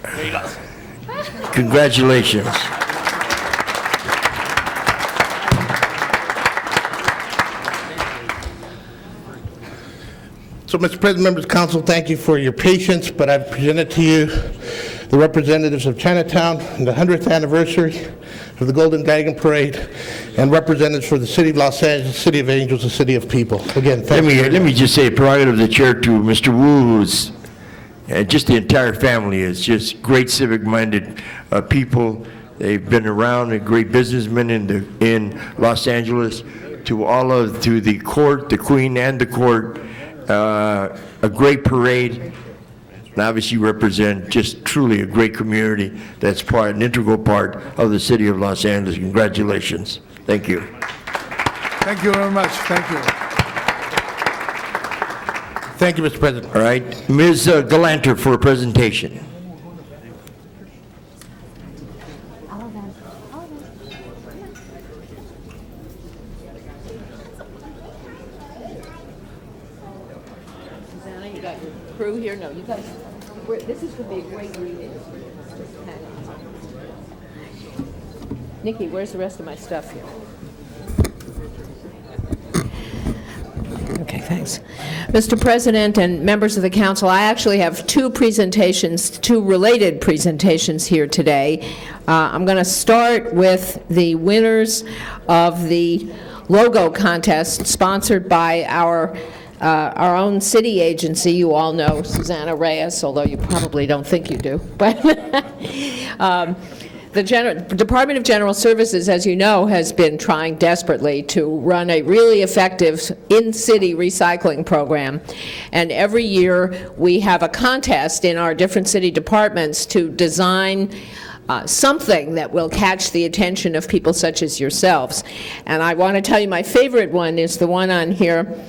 S13: There you go.
S16: Congratulations.
S13: So, Mr. President, members of council, thank you for your patience, but I've presented to you the representatives of Chinatown and the 100th anniversary of the Golden Dragon Parade, and representatives for the City of Los Angeles, City of Angels, the City of People. Again, thank you.
S16: Let me just say, prerogative of the chair to Mr. Wu, who's just the entire family is just great civic-minded people. They've been around, a great businessmen in Los Angeles. To the court, the Queen and the court, a great parade. And obviously you represent just truly a great community that's an integral part of the city of Los Angeles. Congratulations. Thank you.
S14: Thank you very much. Thank you.
S13: Thank you, Mr. President.
S16: All right. Ms. Galanter for a presentation.
S7: Susanna, you got your crew here? No, you guys, this is going to be a great reading. Nikki, where's the rest of my stuff here? Okay, thanks. Mr. President and members of the council, I actually have two related presentations here today. I'm going to start with the winners of the logo contest sponsored by our own city agency. You all know Susanna Reyes, although you probably don't think you do. But the Department of General Services, as you know, has been trying desperately to run a really effective in-city recycling program. And every year we have a contest in our different city departments to design something that will catch the attention of people such as yourselves. And I want to tell you my favorite one is the one on here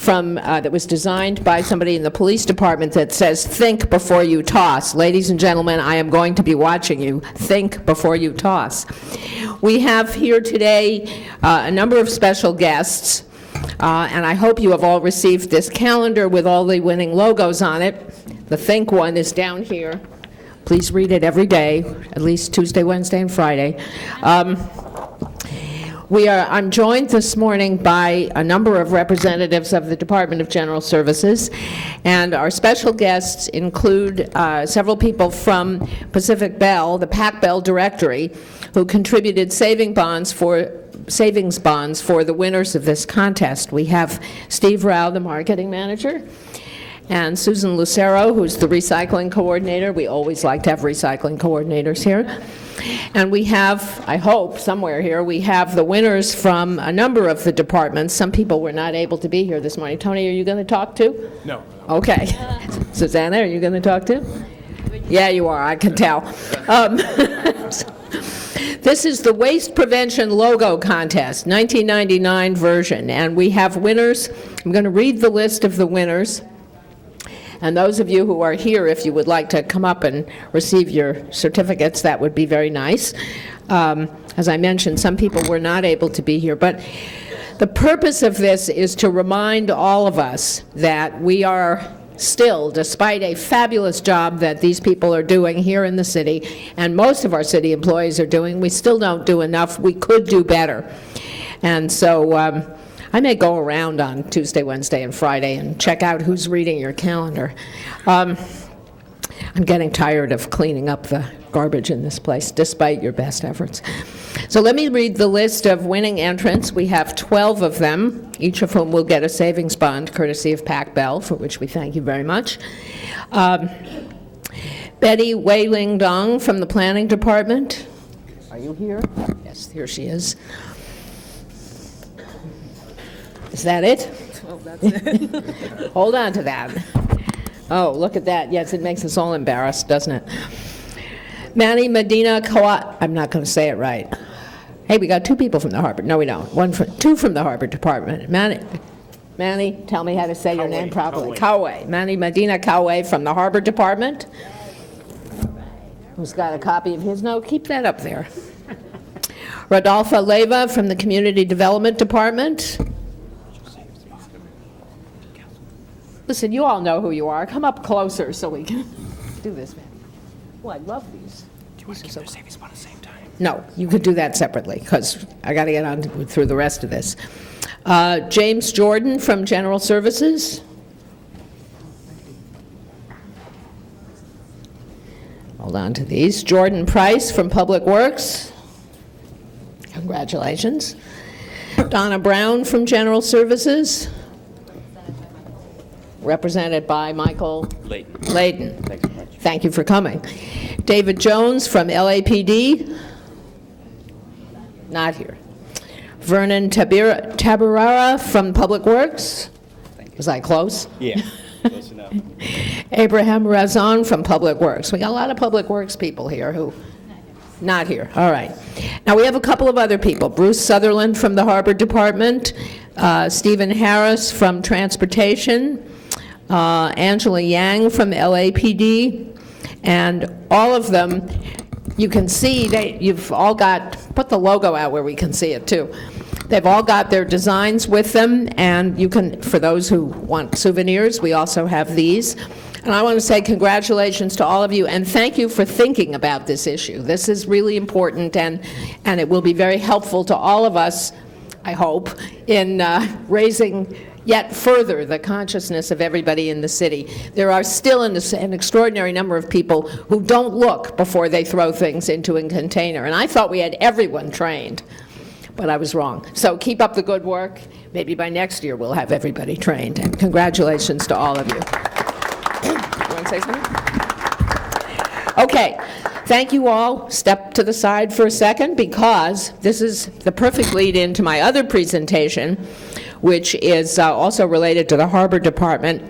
S7: that was designed by somebody in the police department that says, "Think before you toss." Ladies and gentlemen, I am going to be watching you. Think before you toss. We have here today a number of special guests, and I hope you have all received this calendar with all the winning logos on it. The Think one is down here. Please read it every day, at least Tuesday, Wednesday, and Friday. I'm joined this morning by a number of representatives of the Department of General Services, and our special guests include several people from Pacific Bell, the Pac Bell Directory, who contributed savings bonds for the winners of this contest. We have Steve Rao, the marketing manager, and Susan Lucero, who's the recycling coordinator. We always like to have recycling coordinators here. And we have, I hope, somewhere here, we have the winners from a number of the departments. Some people were not able to be here this morning. Tony, are you going to talk too?
S11: No.
S7: Okay. Susanna, are you going to talk too? Yeah, you are, I can tell. This is the Waste Prevention Logo Contest, 1999 version, and we have winners. I'm going to read the list of the winners. And those of you who are here, if you would like to come up and receive your certificates, that would be very nice. As I mentioned, some people were not able to be here, but the purpose of this is to remind all of us that we are still, despite a fabulous job that these people are doing here in the city, and most of our city employees are doing, we still don't do enough. We could do better. And so I may go around on Tuesday, Wednesday, and Friday and check out who's reading your calendar. I'm getting tired of cleaning up the garbage in this place, despite your best efforts. So let me read the list of winning entrants. We have 12 of them, each of whom will get a savings bond, courtesy of Pac Bell, for which we thank you very much. Betty Wei Ling Dong from the Planning Department. Are you here? Yes, here she is. Is that it?
S10: Oh, that's it.
S7: Hold on to that. Oh, look at that. Yes, it makes us all embarrassed, doesn't it? Manny Medina Kawa, I'm not going to say it right. Hey, we got two people from the Harbor. No, we don't. Two from the Harbor Department. Manny, tell me how to say your name properly. Kawe. Manny Medina Kawe from the Harbor Department. Who's got a copy of his note? Keep that up there. Rodolfo Leyva from the Community Development Department. Listen, you all know who you are. Come up closer so we can do this. Oh, I love these.
S2: Do you want to keep the savings bond at the same time?
S7: No, you could do that separately, because I got to get on through the rest of this. James Jordan from General Services. Hold on to these. Jordan Price from Public Works. Congratulations. Donna Brown from General Services. Represented by Michael Layden.
S2: Thanks so much.
S7: Thank you for coming. David Jones from LAPD. Not here. Vernon Tabarara from Public Works. Was I close?
S2: Yeah, close enough.
S7: Abraham Razon from Public Works. We got a lot of Public Works people here who, not here. All right. Now we have a couple of other people. Bruce Sutherland from the Harbor Department, Stephen Harris from Transportation, Angela Yang from LAPD, and all of them, you can see you've all got, put the logo out where we can see it too. They've all got their designs with them, and you can, for those who want souvenirs, we also have these. And I want to say congratulations to all of you, and thank you for thinking about this issue. This is really important, and it will be very helpful to all of us, I hope, in raising yet further the consciousness of everybody in the city. There are still an extraordinary number of people who don't look before they throw things into a container, and I thought we had everyone trained, but I was wrong. So keep up the good work. Maybe by next year we'll have everybody trained, and congratulations to all of you. You want to say something? Okay. Thank you all. Step to the side for a second, because this is the perfect lead-in to my other presentation, which is also related to the Harbor Department.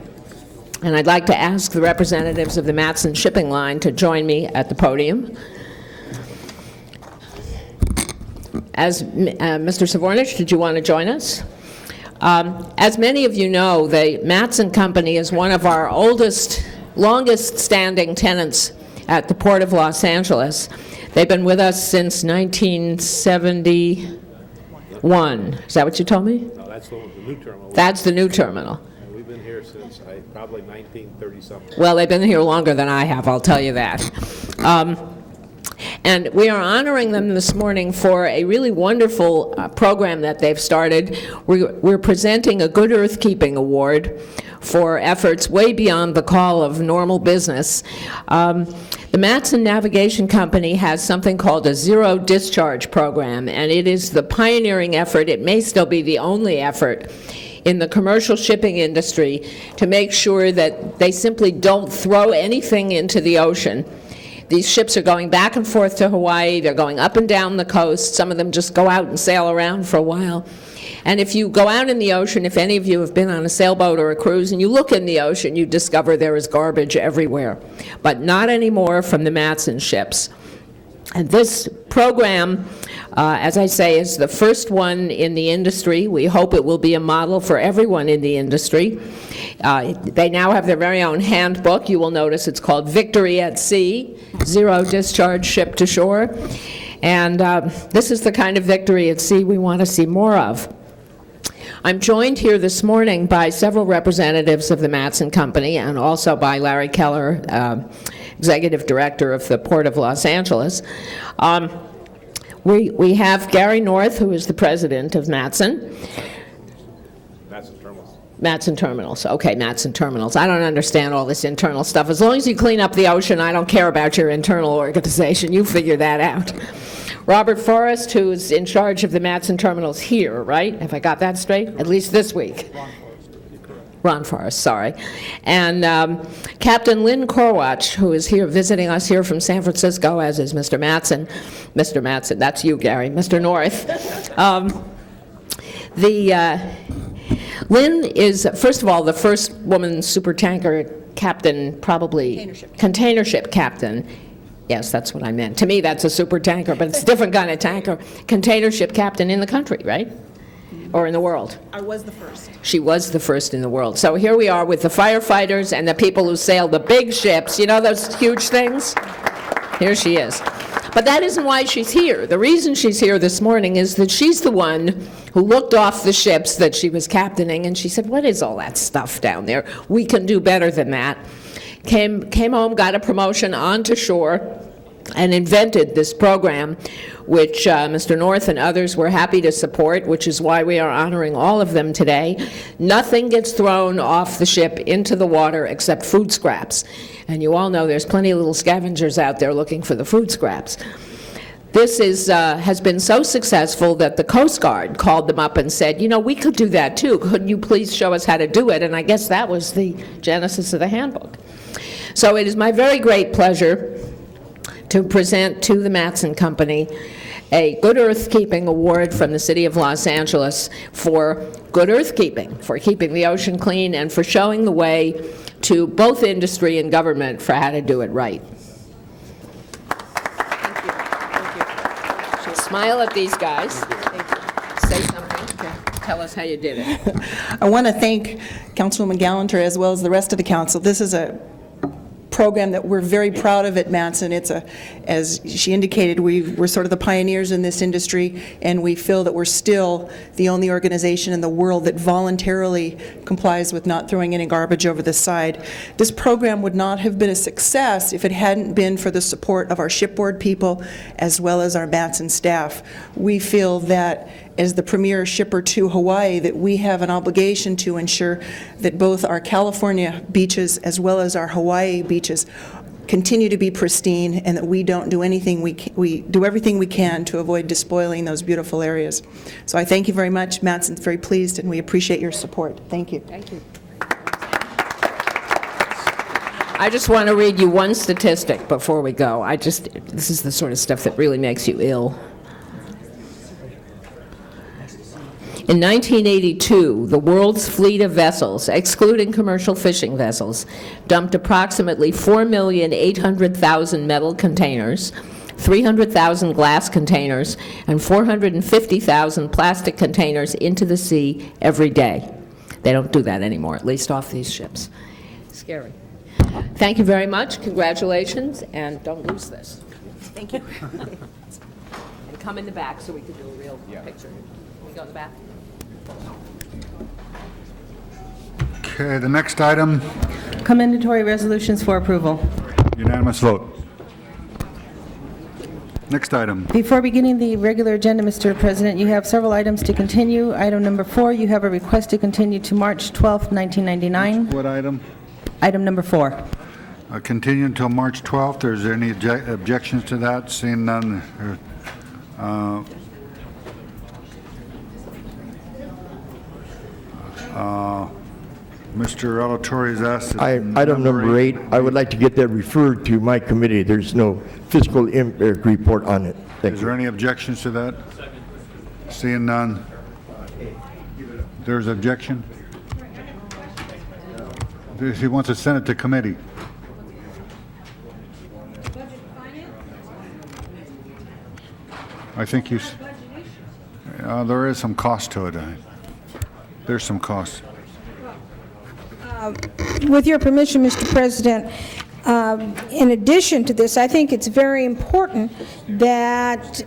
S7: And I'd like to ask the representatives of the Matson Shipping Line to join me at the podium. As Mr. Savornich, did you want to join us? As many of you know, the Matson Company is one of our oldest, longest-standing tenants at the Port of Los Angeles. They've been with us since 1971. Is that what you told me?
S3: No, that's the new terminal.
S7: That's the new terminal.
S3: And we've been here since probably 1930-something.
S7: Well, they've been here longer than I have, I'll tell you that. And we are honoring them this morning for a really wonderful program that they've started. We're presenting a Good Earth Keeping Award for efforts way beyond the call of normal business. The Matson Navigation Company has something called a zero discharge program, and it is the pioneering effort. It may still be the only effort in the commercial shipping industry to make sure that they simply don't throw anything into the ocean. These ships are going back and forth to Hawaii, they're going up and down the coast, some of them just go out and sail around for a while. And if you go out in the ocean, if any of you have been on a sailboat or a cruise, and you look in the ocean, you discover there is garbage everywhere. But not anymore from the Matson ships. And this program, as I say, is the first one in the industry. We hope it will be a model for everyone in the industry. They now have their very own handbook. You will notice it's called Victory at Sea, Zero Discharge Ship to Shore. And this is the kind of victory at sea we want to see more of. I'm joined here this morning by several representatives of the Matson Company and also by Larry Keller, Executive Director of the Port of Los Angeles. We have Gary North, who is the president of Matson.
S3: Matson Terminals.
S7: Matson Terminals. Okay, Matson Terminals. I don't understand all this internal stuff. As long as you clean up the ocean, I don't care about your internal organization. You figure that out. Robert Forrest, who's in charge of the Matson Terminals here, right? Have I got that straight? At least this week. Ron Forrest, sorry. And Captain Lynn Korwach, who is here visiting us here from San Francisco, as is Mr. Matson. Mr. Matson, that's you, Gary. Mr. North. Lynn is, first of all, the first woman supertanker captain, probably container ship captain. Yes, that's what I meant. To me, that's a supertanker, but it's a different kind of tanker. Container ship captain in the country, right? Or in the world?
S4: I was the first.
S7: She was the first in the world. So here we are with the firefighters and the people who sail the big ships. You know those huge things? Here she is. But that isn't why she's here. The reason she's here this morning is that she's the one who looked off the ships that she was captaining, and she said, what is all that stuff down there? We can do better than that. Came home, got a promotion onto shore, and invented this program, which Mr. North and others were happy to support, which is why we are honoring all of them today. Nothing gets thrown off the ship into the water except food scraps. And you all know there's plenty of little scavengers out there looking for the food scraps. This has been so successful that the Coast Guard called them up and said, you know, we could do that too. Couldn't you please show us how to do it? And I guess that was the genesis of the handbook. So it is my very great pleasure to present to the Matson Company a Good Earthkeeping Award from the City of Los Angeles for good earthkeeping, for keeping the ocean clean, and for showing the way to both industry and government for how to do it right. Thank you. Smile at these guys. Say something. Tell us how you did it.
S5: I want to thank Councilwoman Gallanter as well as the rest of the council. This is a program that we're very proud of at Matson. It's as she indicated, we're sort of the pioneers in this industry, and we feel that we're still the only organization in the world that voluntarily complies with not throwing any garbage over the side. This program would not have been a success if it hadn't been for the support of our shipboard people as well as our Matson staff. We feel that as the premier shipper to Hawaii, that we have an obligation to ensure that both our California beaches as well as our Hawaii beaches continue to be pristine, and that we don't do anything, we do everything we can to avoid despoiling those beautiful areas. So I thank you very much. Matson's very pleased, and we appreciate your support. Thank you.
S7: Thank you. I just want to read you one statistic before we go. This is the sort of stuff that really makes you ill. In 1982, the world's fleet of vessels, excluding commercial fishing vessels, dumped approximately 4,800,000 metal containers, 300,000 glass containers, and 450,000 plastic containers into the sea every day. They don't do that anymore, at least off these ships. Scary. Thank you very much. Congratulations, and don't lose this.
S5: Thank you.
S7: And come in the back so we can do a real picture. Can we go in the back?
S1: Okay, the next item,
S10: Commendatory resolutions for approval.
S1: unanimous vote. Next item.
S10: Before beginning the regular agenda, Mr. President, you have several items to continue. Item number 4, you have a request to continue to March 12th, 1999.
S1: What item?
S10: Item number 4.
S1: Continue until March 12th. Is there any objections to that? Seeing none. Mr. Alatorre has asked.
S16: Item number 8, I would like to get that referred to my committee. There's no fiscal impact report on it. Thank
S1: Is
S16: you.
S1: there any objections to that? Seeing none. There's objection? He wants to send it to committee. I think there is some cost to it. There's some cost.
S8: With your permission, Mr. President, in addition to this, I think it's very important that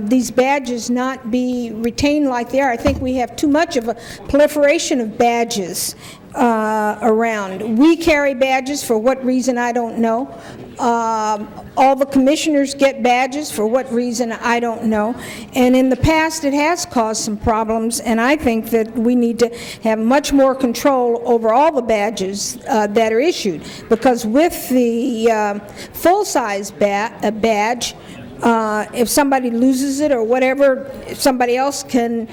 S8: these badges not be retained like they are. I think we have too much of a proliferation of badges around. We carry badges, for what reason, I don't know. All the commissioners get badges, for what reason, I don't know. And in the past, it has caused some problems, and I think that we need to have much more control over all the badges that are issued, because with the full-size badge, if somebody loses it or whatever, somebody else can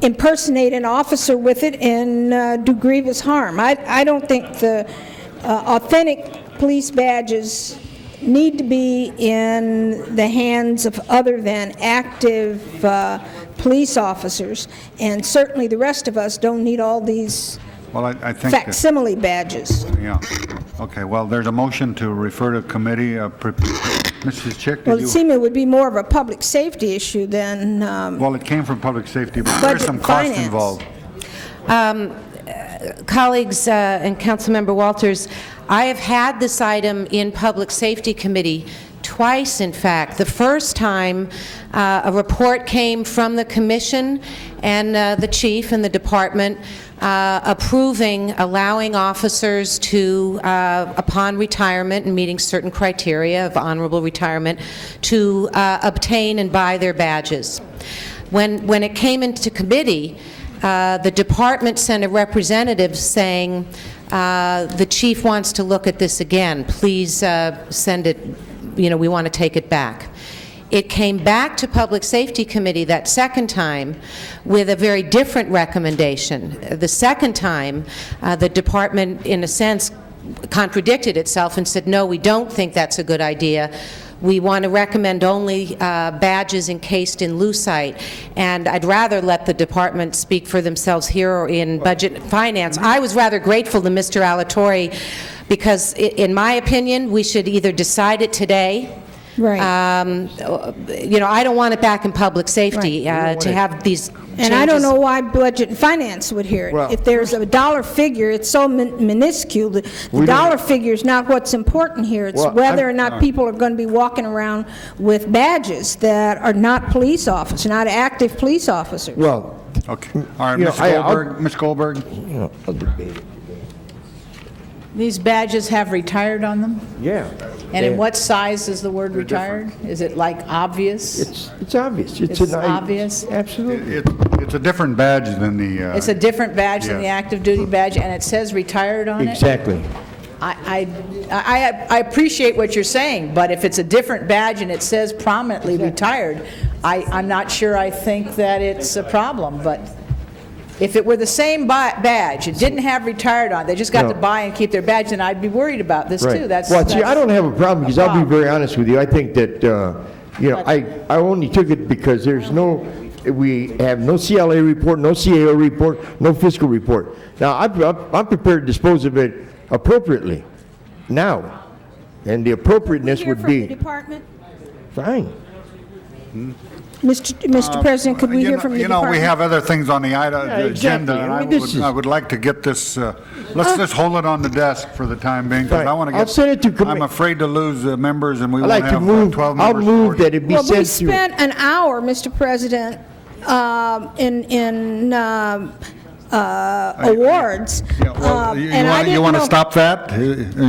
S8: impersonate an officer with it and do grievous harm. I don't think the authentic police badges need to be in the hands of other than active police officers, and certainly the rest of us don't need all these
S1: Well, I think.
S8: facsimile badges.
S1: Yeah. Okay, well, there's a motion to refer to committee. Mrs. Chick,
S8: Well,
S1: did
S8: it
S1: you?
S8: seemed it would be more of a public safety issue than
S1: Well, it came from public safety, but there's some cost
S8: finance.
S1: involved.
S6: Colleagues and Councilmember Walters, I have had this item in Public Safety Committee twice, in fact. The first time, a report came from the commission and the chief and the department approving, allowing officers to, upon retirement and meeting certain criteria of honorable retirement, to obtain and buy their badges. When it came into committee, the department sent a representative saying, the chief wants to look at this again. Please send it, we want to take it back. It came back to Public Safety Committee that second time with a very different recommendation. The second time, the department, in a sense, contradicted itself and said, no, we don't think that's a good idea. We want to recommend only badges encased in lucite, and I'd rather let the department speak for themselves here or in Budget and Finance. I was rather grateful to Mr. Alatorre because, in my opinion, we should either decide it today.
S8: Right.
S6: I don't want it back in public safety to have these
S8: And I don't
S6: changes.
S8: know why Budget and Finance would hear it.
S16: Well-
S8: If there's a dollar figure, it's so minuscule. The dollar figure is not what's important here. It's
S16: Well,
S8: whether or not people are going to be walking around with badges that are not police officers, not active police officers.
S16: Well,
S1: Okay. All right,
S16: You know,
S1: Ms. Goldberg.
S16: I'll debate it.
S4: These badges have retired on them?
S16: Yeah.
S4: And in what size is the word retired? Is it like obvious?
S16: It's obvious.
S4: It's obvious?
S16: Absolutely.
S1: It's a different badge than the.
S4: It's a different badge than the
S1: yeah.
S4: active duty badge, and it says retired on it?
S16: Exactly.
S4: I appreciate what you're saying, but if it's a different badge and it says prominently retired, I'm not sure I think that it's a problem, but if it were the same badge, it didn't have retired on, they just got
S16: No.
S4: to buy and keep their badge, then I'd be worried about this
S16: Right.
S4: too. That's
S16: Well, see, I don't have a problem, because I'll be
S4: problem.
S16: very honest with you. I think that, I only took it because we have no CLA report, no CAO report, no fiscal report. Now, I'm prepared to dispose of it appropriately now, and the appropriateness would
S8: From the
S16: be,
S8: department?
S16: fine.
S8: Mr. President, could we hear from the department?
S1: We have other things on the agenda,
S16: exactly.
S1: and
S16: I mean, this is-
S1: I would like to get this, let's just hold it on the desk for the time being, because
S16: Fine.
S1: I want to get.
S16: I'll send it to
S1: I'm afraid to lose members, and we
S16: I'd
S1: won't
S16: like to
S1: have
S16: move,
S1: 12
S16: I'll
S1: members.
S16: move that it be
S8: Well, we
S16: sent to.
S8: spent an hour, Mr. President, in awards. and I
S1: You
S8: didn't
S1: want to
S8: know-
S1: stop that?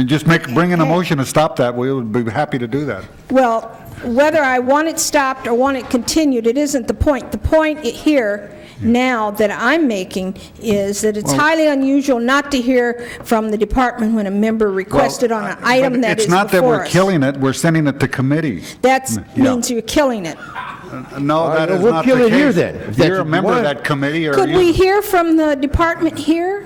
S1: Just bring in a motion to stop that. We would be happy to do that.
S8: Well, whether I want it stopped or want it continued, it isn't the point. The point here now that I'm making is that it's
S1: Well-
S8: highly unusual not to hear from the department when a member requested on an item
S1: But
S8: that is
S1: it's not that
S8: before
S1: we're
S8: us.
S1: killing it, we're sending it to committee.
S8: That
S1: Yeah.
S8: means you're killing it.
S1: No, that is
S16: we'll
S1: not
S16: kill
S1: the
S16: it here
S1: case.
S16: then, if that's
S1: You're
S16: what
S1: a
S16: you
S1: member of
S16: want.
S1: that committee, or
S8: Could
S1: you...
S8: we hear from the department here?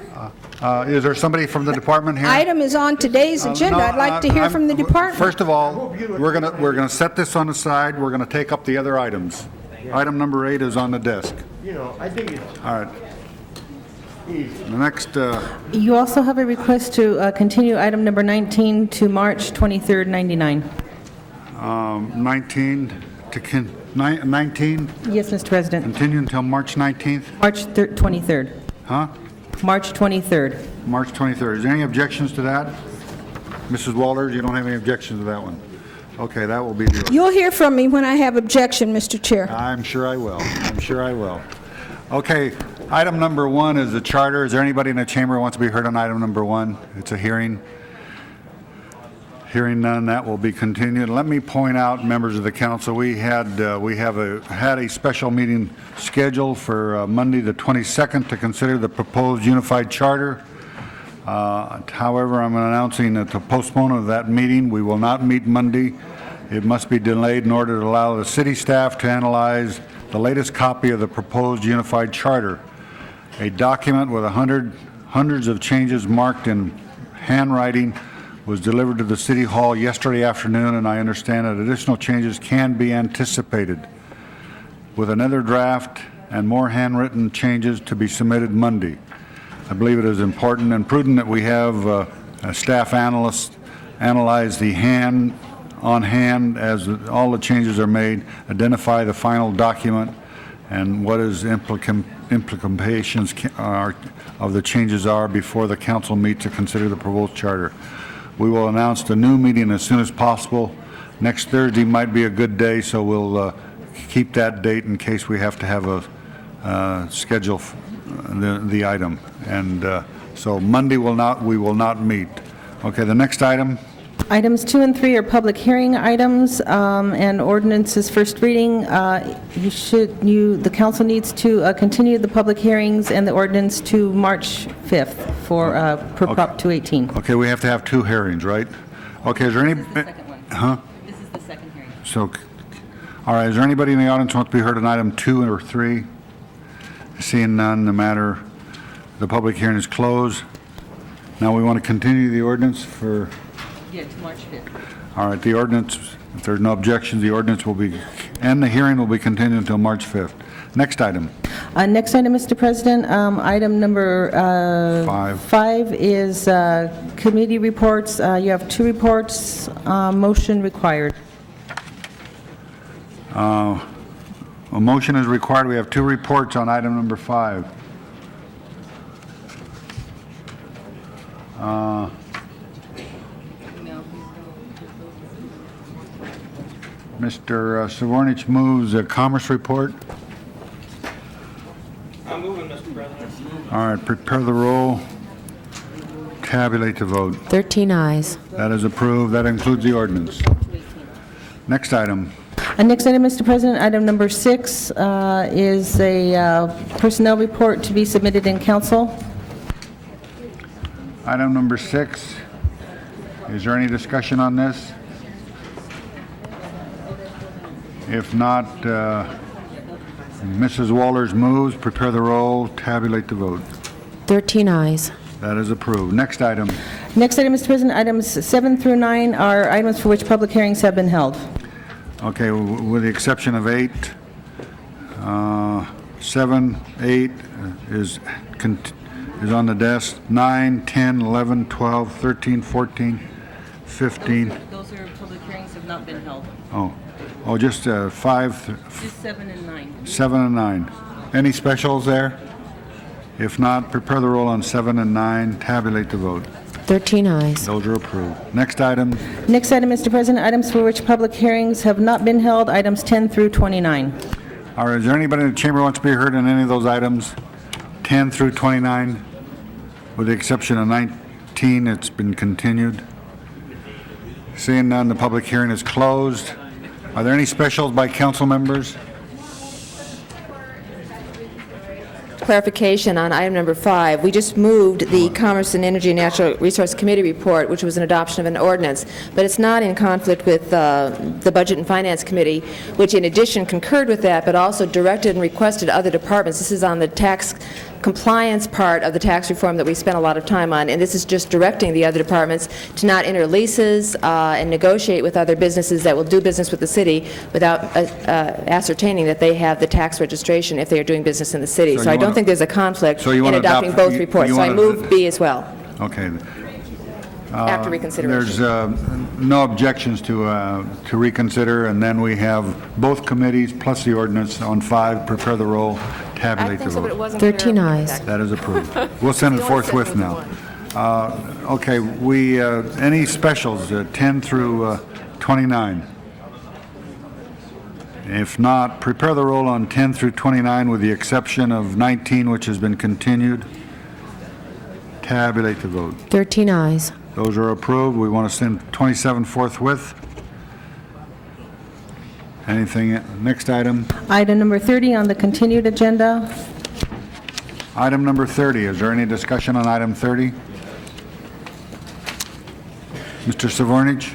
S1: Is there somebody from the department here?
S8: Item is on today's agenda.
S1: No,
S8: I'd like to hear from the department.
S1: First of all, we're gonna set this on the side. We're gonna take up the other items. Item number 8 is on the desk.
S16: You know, I think it's
S1: All right. The next,
S10: You also have a request to continue item number 19 to March 23rd, 99.
S1: 19 to 19,
S10: Yes, Mr. President.
S1: continue until March 19th?
S10: March 23rd.
S1: Huh?
S10: March 23rd.
S1: March 23rd. Is there any objections to that? Mrs. Walters, you don't have any objections to that one? Okay, that will be the...
S8: You'll hear from me when I have objection, Mr. Chair.
S1: I'm sure I will. I'm sure I will. Okay, item number 1 is the charter. Is there anybody in the chamber who wants to be heard on item number 1? It's a hearing. Hearing none, that will be continued. Let me point out, members of the council, we had a special meeting scheduled for Monday, the 22nd, to consider the proposed unified charter. However, I'm announcing that the postponement of that meeting, we will not meet Monday. It must be delayed in order to allow the city staff to analyze the latest copy of the proposed unified charter. A document with hundreds of changes marked in handwriting was delivered to the City Hall yesterday afternoon, and I understand that additional changes can be anticipated, with another draft and more handwritten changes to be submitted Monday. I believe it is important and prudent that we have a staff analyst analyze the on hand as all the changes are made, identify the final document, and what his implications of the changes are before the council meets to consider the proposed charter. We will announce the new meeting as soon as possible. Next Thursday might be a good day, so we'll keep that date in case we have to have a schedule the item. And so Monday we will not meet. Okay, the next item.
S10: Items 2 and 3 are public hearing items, and ordinances first reading. The council needs to continue the public hearings and the ordinance to March 5th for Prop 218.
S1: Okay, we have to have 2 hearings, right? Okay, is there any... Huh?
S10: This is the second hearing.
S1: So, all right, is there anybody in the audience who wants to be heard on item 2 or 3? Seeing none, the public hearing is closed. Now we want to continue the ordinance for...
S10: Yeah, to March 5th.
S1: All right, the ordinance, if there's no objections, the ordinance will be, and the hearing will be continued until March 5th. Next item.
S10: Next item, Mr. President, item number 5 is committee reports. You have 2 reports, motion required.
S1: A motion is required. We have 2 reports on item number 5. Mr. Savornich moves a commerce report.
S9: I'm moving, Mr. President.
S1: All right, prepare the roll. Tabulate the vote.
S6: 13 ayes.
S1: That is approved. That includes the ordinance. Next item.
S10: Next item, Mr. President, item number 6 is a personnel report to be submitted in council.
S1: Item number 6. Is there any discussion on this? If not, Mrs. Walters moves, prepare the roll, tabulate the vote.
S6: 13 ayes.
S1: That is approved. Next item.
S10: Next item, Mr. President, items 7 through 9 are items for which public hearings have been held.
S1: Okay, with the exception of 8, 7, 8 is on the desk. 9, 10, 11, 12, 13, 14, 15.
S10: Those are public hearings have not been held.
S1: Oh, just 5.
S10: Just 7 and 9.
S1: 7 and 9. Any specials there? If not, prepare the roll on 7 and 9, tabulate the vote.
S6: 13 ayes.
S1: Those are approved. Next item.
S10: Next item, Mr. President, items for which public hearings have not been held, items 10 through 29.
S1: All right, is there anybody in the chamber who wants to be heard on any of those items? 10 through 29, with the exception of 19, it's been continued. Seeing none, the public hearing is closed. Are there any specials by council members?
S12: clarification on item number 5. We just moved the Commerce and Energy and Natural Resource Committee report, which was an adoption of an ordinance, but it's not in conflict with the Budget and Finance Committee, which in addition concurred with that, but also directed and requested other departments. This is on the tax compliance part of the tax reform that we spent a lot of time on, and this is just directing the other departments to not enter leases and negotiate with other businesses that will do business with the city without ascertaining that they have the tax registration if they are doing business in the city. So I don't think there's a conflict in adopting both reports. So I move B as well.
S1: Okay.
S12: After reconsideration.
S1: There's no objections to reconsider, and then we have both committees plus the ordinance on 5. Prepare the roll, tabulate the vote.
S6: 13 ayes.
S1: That is approved. We'll send it forthwith now. Okay, any specials, 10 through 29? If not, prepare the roll on 10 through 29 with the exception of 19, which has been continued. Tabulate the vote.
S6: 13 ayes.
S1: Those are approved. We want to send 27 forthwith. Anything, next item?
S10: Item number 30 on the continued agenda.
S1: Item number 30. Is there any discussion on item 30? Mr. Savornich?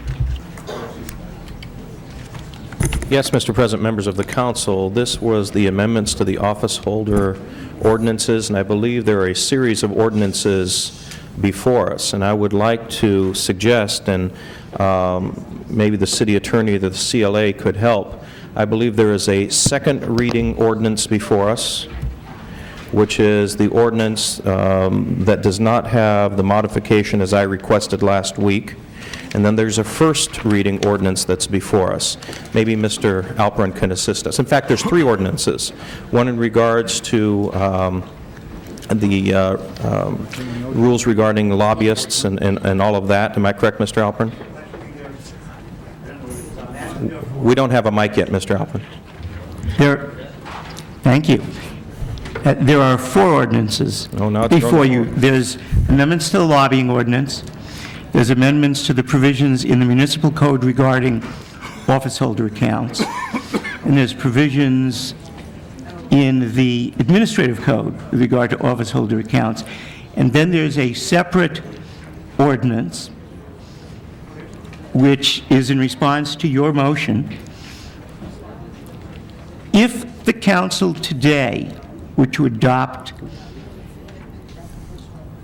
S9: Yes, Mr. President, members of the council, this was the amendments to the office holder ordinances, and I believe there are a series of ordinances before us, and I would like to suggest, and maybe the city attorney or the CLA could help, I believe there is a second reading ordinance before us, which is the ordinance that does not have the modification as I requested last week. And then there's a first reading ordinance that's before us. Maybe Mr. Alperin can assist us. In fact, there's 3 ordinances. One in regards to the rules regarding lobbyists and all of that. Am I correct, Mr. Alperin? We don't have a mic yet, Mr. Alperin.
S22: Thank you. There are 4 ordinances before you. There's amendments to the lobbying ordinance. There's amendments to the provisions in the municipal code regarding office holder accounts. And there's provisions in the administrative code with regard to office holder accounts. And then there's a separate ordinance which is in response to your motion. If the council today were to adopt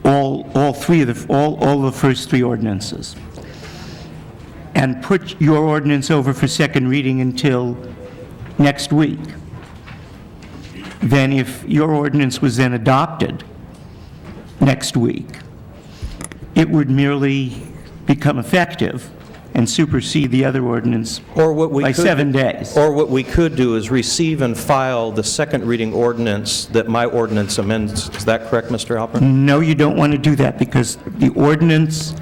S22: all the first 3 ordinances and put your ordinance over for second reading until next week, then if your ordinance was then adopted next week, it would merely become effective and supersede the other ordinance by 7 days.
S9: Or what we could do is receive and file the second reading ordinance that my ordinance amends. Is that correct, Mr. Alperin?
S22: No, you don't want to do that, because the ordinance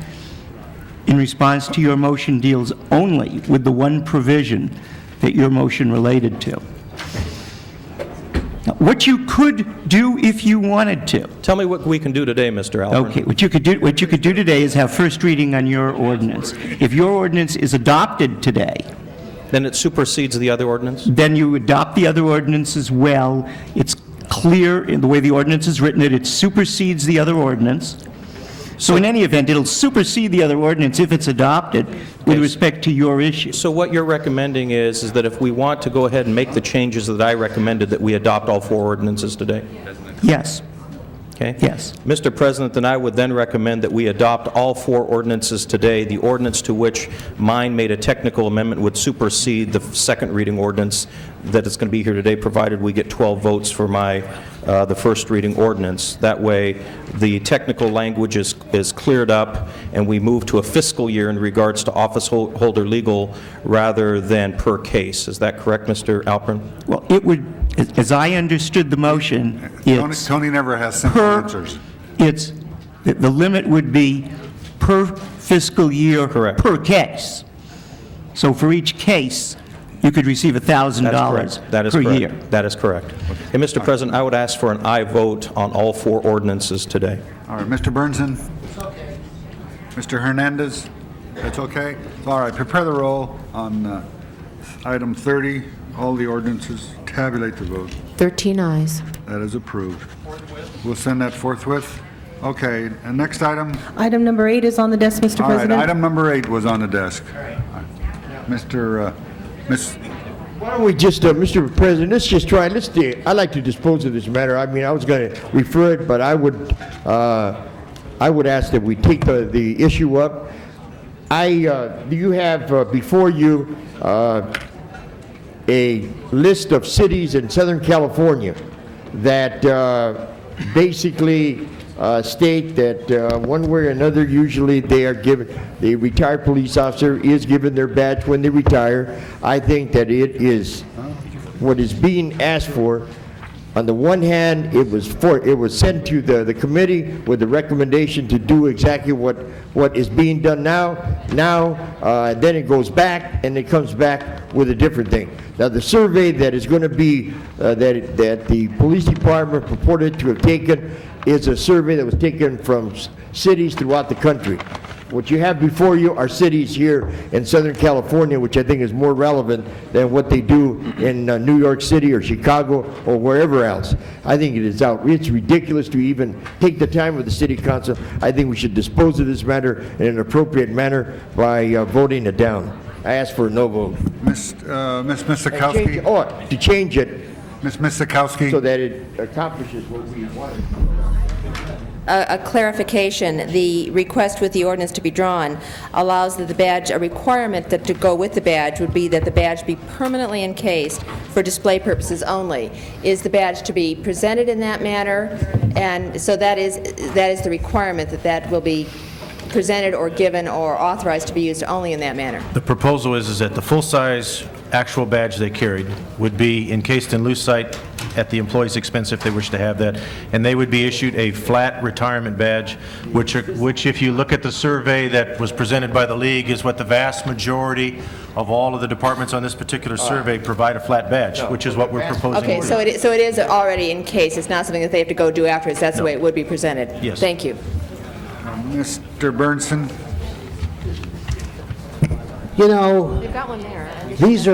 S22: in response to your motion deals only with the one provision that your motion related to. Now, what you could do if you wanted to.
S9: Tell me what we can do today, Mr. Alperin.
S22: Okay, what you could do today is have first reading on your ordinance. If your ordinance is adopted today,
S9: then it supersedes the other ordinance?
S22: Then you adopt the other ordinance as well. It's clear in the way the ordinance is written that it supersedes the other ordinance. So in any event, it'll supersede the other ordinance if it's adopted with respect to your issue.
S9: So what you're recommending is that if we want to go ahead and make the changes that I recommended, that we adopt all 4 ordinances today?
S22: Yes.
S9: Okay?
S22: Yes.
S9: Mr. President, then I would then recommend that we adopt all 4 ordinances today. The ordinance to which mine made a technical amendment would supersede the second reading ordinance that is going to be here today, provided we get 12 votes for the first reading ordinance. That way, the technical language is cleared up, and we move to a fiscal year in regards to office holder legal rather than per case. Is that correct, Mr. Alperin?
S22: Well, it would, as I understood the motion, it's
S1: Tony never has simple answers.
S22: The limit would be per fiscal year per case. So for each case, you could receive $1,000 per year.
S9: That is correct. And Mr. President, I would ask for an aye vote on all 4 ordinances today.
S1: All right, Mr. Burnson? Mr. Hernandez? That's okay? All right, prepare the roll on item 30, all the ordinances. Tabulate the vote.
S6: 13 ayes.
S1: That is approved. We'll send that forthwith. Okay, and next item?
S10: Item number 8 is on the desk, Mr.
S1: All right,
S10: President.
S1: item number 8 was on the desk.
S16: Why don't we just, Mr. President, let's just try, I'd like to dispose of this matter. I mean, I was going to refer it, but I would ask that we take the issue up. You have before you a list of cities in Southern California that basically state that one way or another, usually they are given, the retired police officer is given their badge when they retire. I think that it is what is being asked for. On the one hand, it was sent to the committee with the recommendation to do exactly what is being done now. Then it goes back and it comes back with a different thing. Now, the survey that is going to be that the police department purported to have taken is a survey that was taken from cities throughout the country. What you have before you are cities here in Southern California, which I think is more relevant than what they do in New York City or Chicago or wherever else. I think it's ridiculous to even take the time with the city council. I think we should dispose of this matter in an appropriate manner by voting it down. I ask for a no vote.
S1: Ms. Misakowski?
S16: To change it.
S1: Ms. Misakowski?
S16: So that it accomplishes what we want.
S12: A clarification, the request with the ordinance to be drawn allows that the badge, a requirement that to go with the badge would be that the badge be permanently encased for display purposes only. Is the badge to be presented in that manner? And so that is the requirement, that will be presented or given or authorized to be used only in that manner.
S9: The proposal is that the full-size actual badge they carried would be encased in lucite at the employee's expense if they wish to have that, and they would be issued a flat retirement badge, which if you look at the survey that was presented by the league, is what the vast majority of all of the departments on this particular survey provide a flat badge, which is what we're proposing.
S12: Okay, so it is already encased. It's not something that they have to go do afterwards. That's the way it would be presented.
S9: Yes.
S12: Thank you.
S1: Mr. Bernson?
S15: You know, these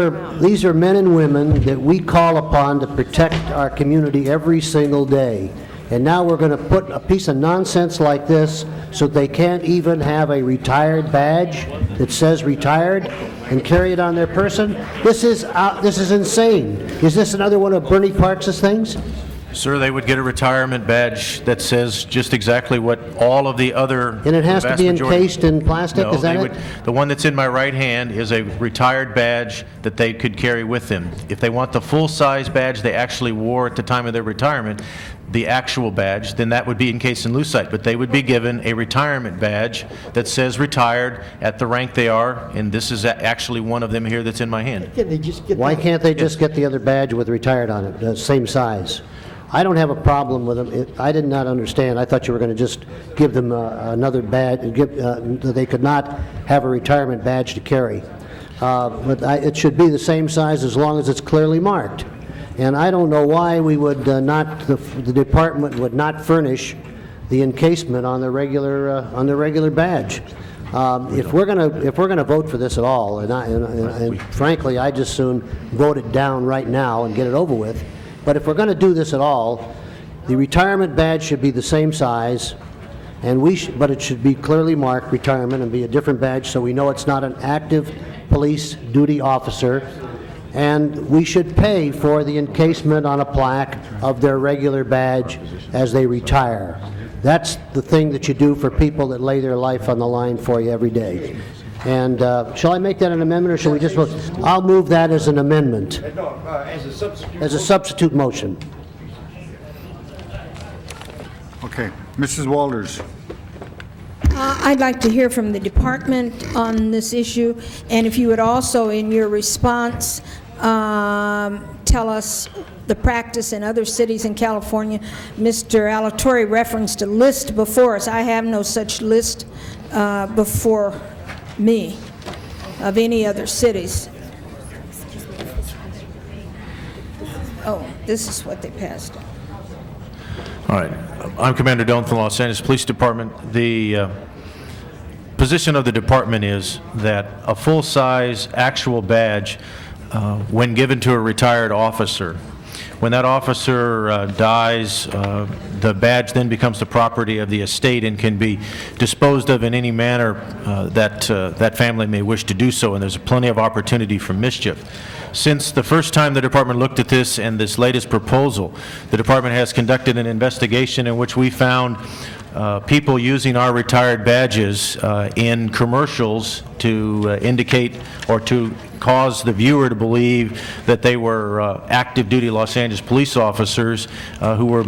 S15: are men and women that we call upon to protect our community every single day. And now we're going to put a piece of nonsense like this so they can't even have a retired badge that says retired and carry it on their person? This is insane. Is this another one of Bernie Parks' things?
S9: Sir, they would get a retirement badge that says just exactly what all of the other...
S15: And it has to be encased in plastic,
S9: No,
S15: is that it?
S9: The one that's in my right hand is a retired badge that they could carry with them. If they want the full-size badge they actually wore at the time of their retirement, the actual badge, then that would be encased in lucite. But they would be given a retirement badge that says retired at the rank they are, and this is actually one of them here that's in my hand.
S15: Why can't they just get the other badge with retired on it, the same size? I don't have a problem with them. I did not understand. I thought you were going to just give them another badge, that they could not have a retirement badge to carry. But it should be the same size as long as it's clearly marked. And I don't know why we would the department would not furnish the encasement on the regular badge. If we're going to vote for this at all, and frankly, I just soon vote it down right now and get it over with. But if we're going to do this at all, the retirement badge should be the same size, and but it should be clearly marked retirement and be a different badge so we know it's not an active police duty officer. And we should pay for the encasement on a plaque of their regular badge as they retire. That's the thing that you do for people that lay their life on the line for you every day. And shall I make that an amendment, or shall we just vote? I'll move that as an amendment.
S16: No, as a substitute.
S15: As a substitute motion.
S1: Okay. Mrs. Walters?
S8: I'd like to hear from the department on this issue, and if you would also, in your response, tell us the practice in other cities in California. Mr. Alatorre referenced a list before us. I have no such list before me of any other cities. Oh, this is what they passed.
S9: All right. I'm Commander Dillon from the Los Angeles Police Department. The position of the department is that a full-size actual badge, when given to a retired officer, When that officer dies, the badge then becomes the property of the estate and can be disposed of in any manner that family may wish to do so, and there's plenty of opportunity for mischief. Since the first time the department looked at this and this latest proposal, the department has conducted an investigation in which we found people using our retired badges in commercials to indicate or to cause the viewer to believe that they were active duty Los Angeles police officers who were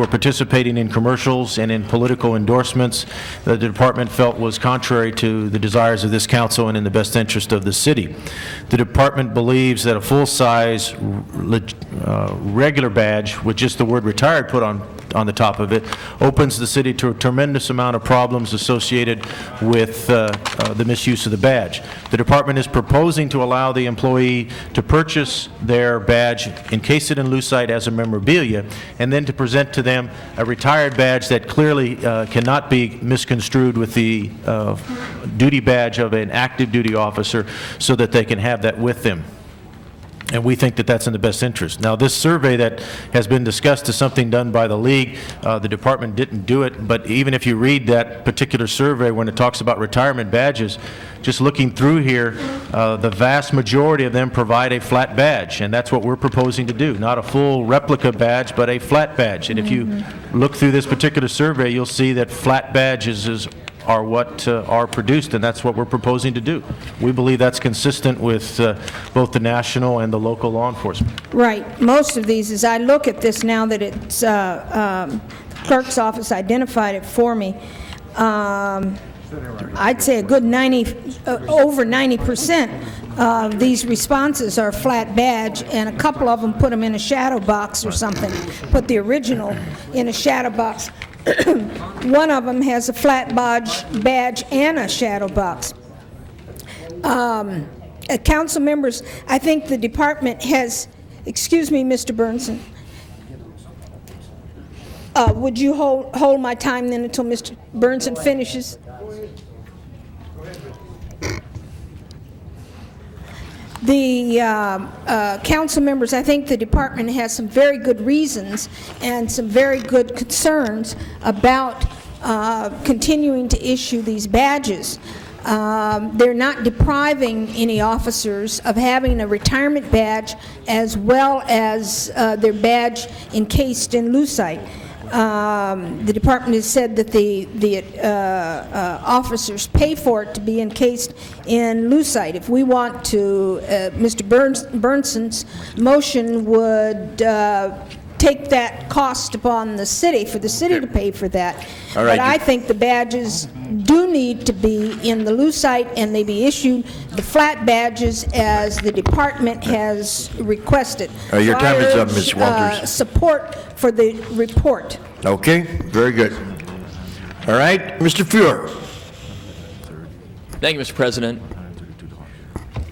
S9: participating in commercials and in political endorsements that the department felt was contrary to the desires of this council and in the best interest of the city. The department believes that a full-size regular badge with just the word retired put on the top of it opens the city to a tremendous amount of problems associated with the misuse of the badge. The department is proposing to allow the employee to purchase their badge, encase it in lucite as a memorabilia, and then to present to them a retired badge that clearly cannot be misconstrued with the duty badge of an active duty officer, so that they can have that with them. And we think that that's in the best interest. Now, this survey that has been discussed is something done by the league. The department didn't do it, but even if you read that particular survey when it talks about retirement badges, just looking through here, the vast majority of them provide a flat badge, and that's what we're proposing to do. Not a full replica badge, but a flat badge. And if you look through this particular survey, you'll see that flat badges are what are produced, and that's what we're proposing to do. We believe that's consistent with both the national and the local law enforcement.
S8: Right. Most of these, as I look at this now that it's clerk's office identified it for me, I'd say a good over 90% of these responses are flat badge, and a couple of them put them in a shadow box or something. Put the original in a shadow box. One of them has a flat badge and a shadow box. Council members, I think the department has, excuse me, Mr. Burnson, would you hold my time then until Mr. Burnson finishes? The council members, I think the department has some very good reasons and some very good concerns about continuing to issue these badges. They're not depriving any officers of having a retirement badge as well as their badge encased in lucite. The department has said that the officers pay for it to be encased in lucite. If we want to, Mr. Burnson's motion would take that cost upon the city, for the city to pay for that.
S16: All right.
S8: But I think the badges do need to be in the lucite, and they be issued the flat badges as the department has requested.
S16: Your time is up, Ms.
S8: So I urge,
S16: Walters.
S8: support for the report.
S16: Okay, very good. All right, Mr. Fuhr.
S17: Thank you, Mr. President.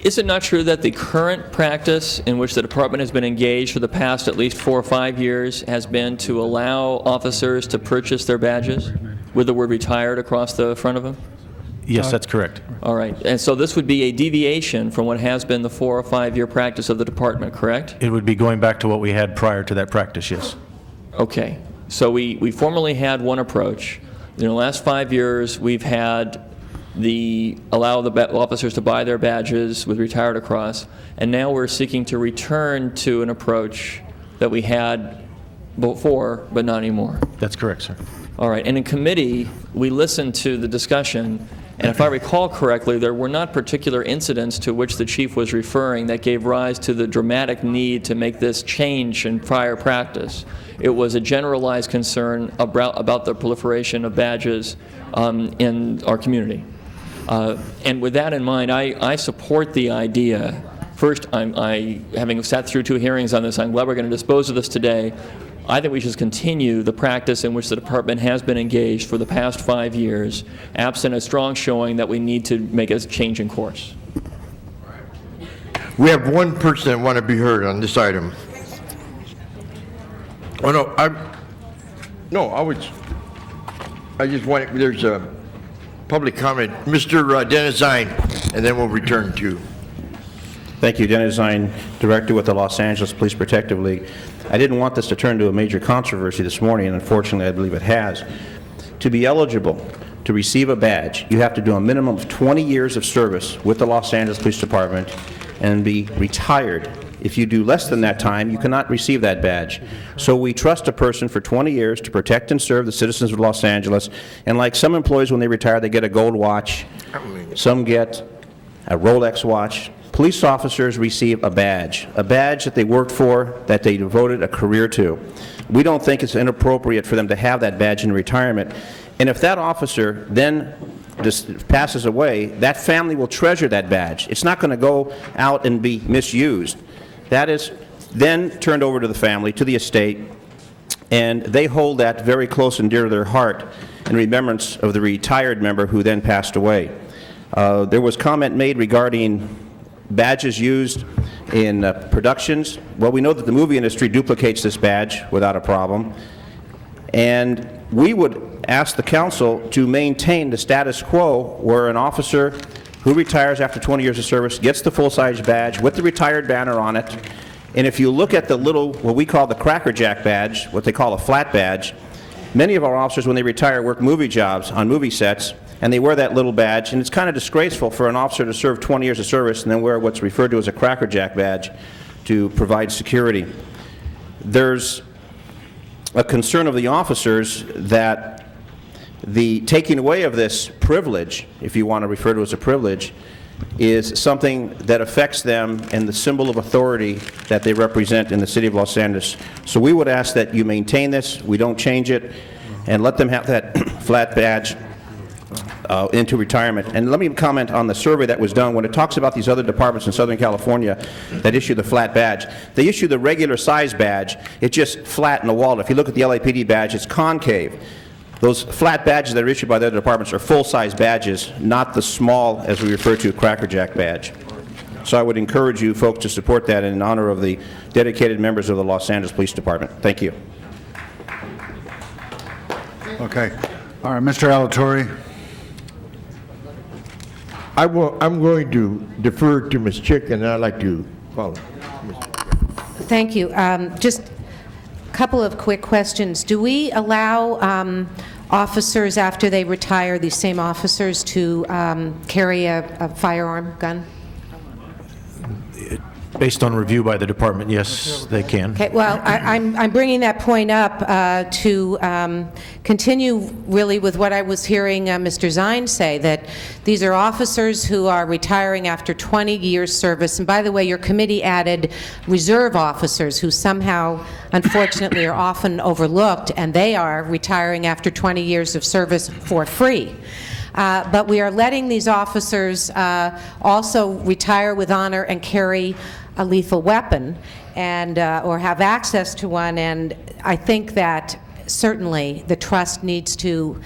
S17: Is it not true that the current practice in which the department has been engaged for the past at least 4 or 5 years has been to allow officers to purchase their badges with the word retired across the front of them?
S9: Yes, that's correct.
S17: All right. And so this would be a deviation from what has been the 4 or 5 year practice of the department, correct?
S9: It would be going back to what we had prior to that practice, yes.
S17: Okay. So we formerly had one approach. In the last 5 years, we've had allow the officers to buy their badges with retired across, and now we're seeking to return to an approach that we had before, but not anymore.
S9: That's correct, sir.
S17: All right. And in committee, we listened to the discussion, and if I recall correctly, there were not particular incidents to which the chief was referring that gave rise to the dramatic need to make this change in prior practice. It was a generalized concern about the proliferation of badges in our community. And with that in mind, I support the idea. First, having sat through 2 hearings on this, I'm glad we're going to dispose of this today. I think we should continue the practice in which the department has been engaged for the past 5 years, absent a strong showing that we need to make a change in course.
S16: We have one person that want to be heard on this item. Oh, no, I just want, there's a public comment. Mr. Dennis Zine, and then we'll return to you.
S18: Thank you, Dennis Zine, Director with the Los Angeles Police Protective League. I didn't want this to turn into a major controversy this morning, and unfortunately I believe it has. To be eligible to receive a badge, you have to do a minimum of 20 years of service with the Los Angeles Police Department and be retired. If you do less than that time, you cannot receive that badge. So we trust a person for 20 years to protect and serve the citizens of Los Angeles, and like some employees when they retire, they get a gold watch, some get a Rolex watch. Police officers receive a badge that they worked for, that they devoted a career to. We don't think it's inappropriate for them to have that badge in retirement. And if that officer then just passes away, that family will treasure that badge. It's not going to go out and be misused. That is then turned over to the family, to the estate, and they hold that very close and dear to their heart in remembrance of the retired member who then passed away. There was comment made regarding badges used in productions. Well, we know that the movie industry duplicates this badge without a problem, and we would ask the council to maintain the status quo where an officer who retires after 20 years of service gets the full-size badge with the retired banner on it. And if you look at the little, what we call the Cracker Jack badge, what they call a flat badge, many of our officers when they retire work movie jobs on movie sets, and they wear that little badge, and it's kind of disgraceful for an officer to serve 20 years of service and then wear what's referred to as a Cracker Jack badge to provide security. There's a concern of the officers that the taking away of this privilege, if you want to refer to it as a privilege, is something that affects them and the symbol of authority that they represent in the city of Los Angeles. So we would ask that you maintain this, we don't change it, and let them have that flat badge into retirement. And let me comment on the survey that was done. When it talks about these other departments in Southern California that issue the flat badge, they issue the regular size badge. It's just flat in the wall. If you look at the LAPD badge, it's concave. Those flat badges that are issued by the other departments are full-size badges, not the small, as we refer to, Cracker Jack badge. So I would encourage you folks to support that in honor of the dedicated members of the Los Angeles Police Department. Thank you.
S1: Okay. All right, Mr. Alatorre.
S16: I'm going to defer to Ms. Chick, and I'd like to follow.
S6: Thank you. Just a couple of quick questions. Do we allow officers, after they retire, these same officers, to carry a firearm, gun?
S9: Based on review by the department, yes, they can.
S6: Okay, well, I'm bringing that point up to continue really with what I was hearing Mr. Zine say, that these are officers who are retiring after 20 years service. And by the way, your committee added reserve officers who somehow, unfortunately, are often overlooked, and they are retiring after 20 years of service for free. But we are letting these officers also retire with honor and carry a lethal weapon, and or have access to one, and I think that certainly the trust needs to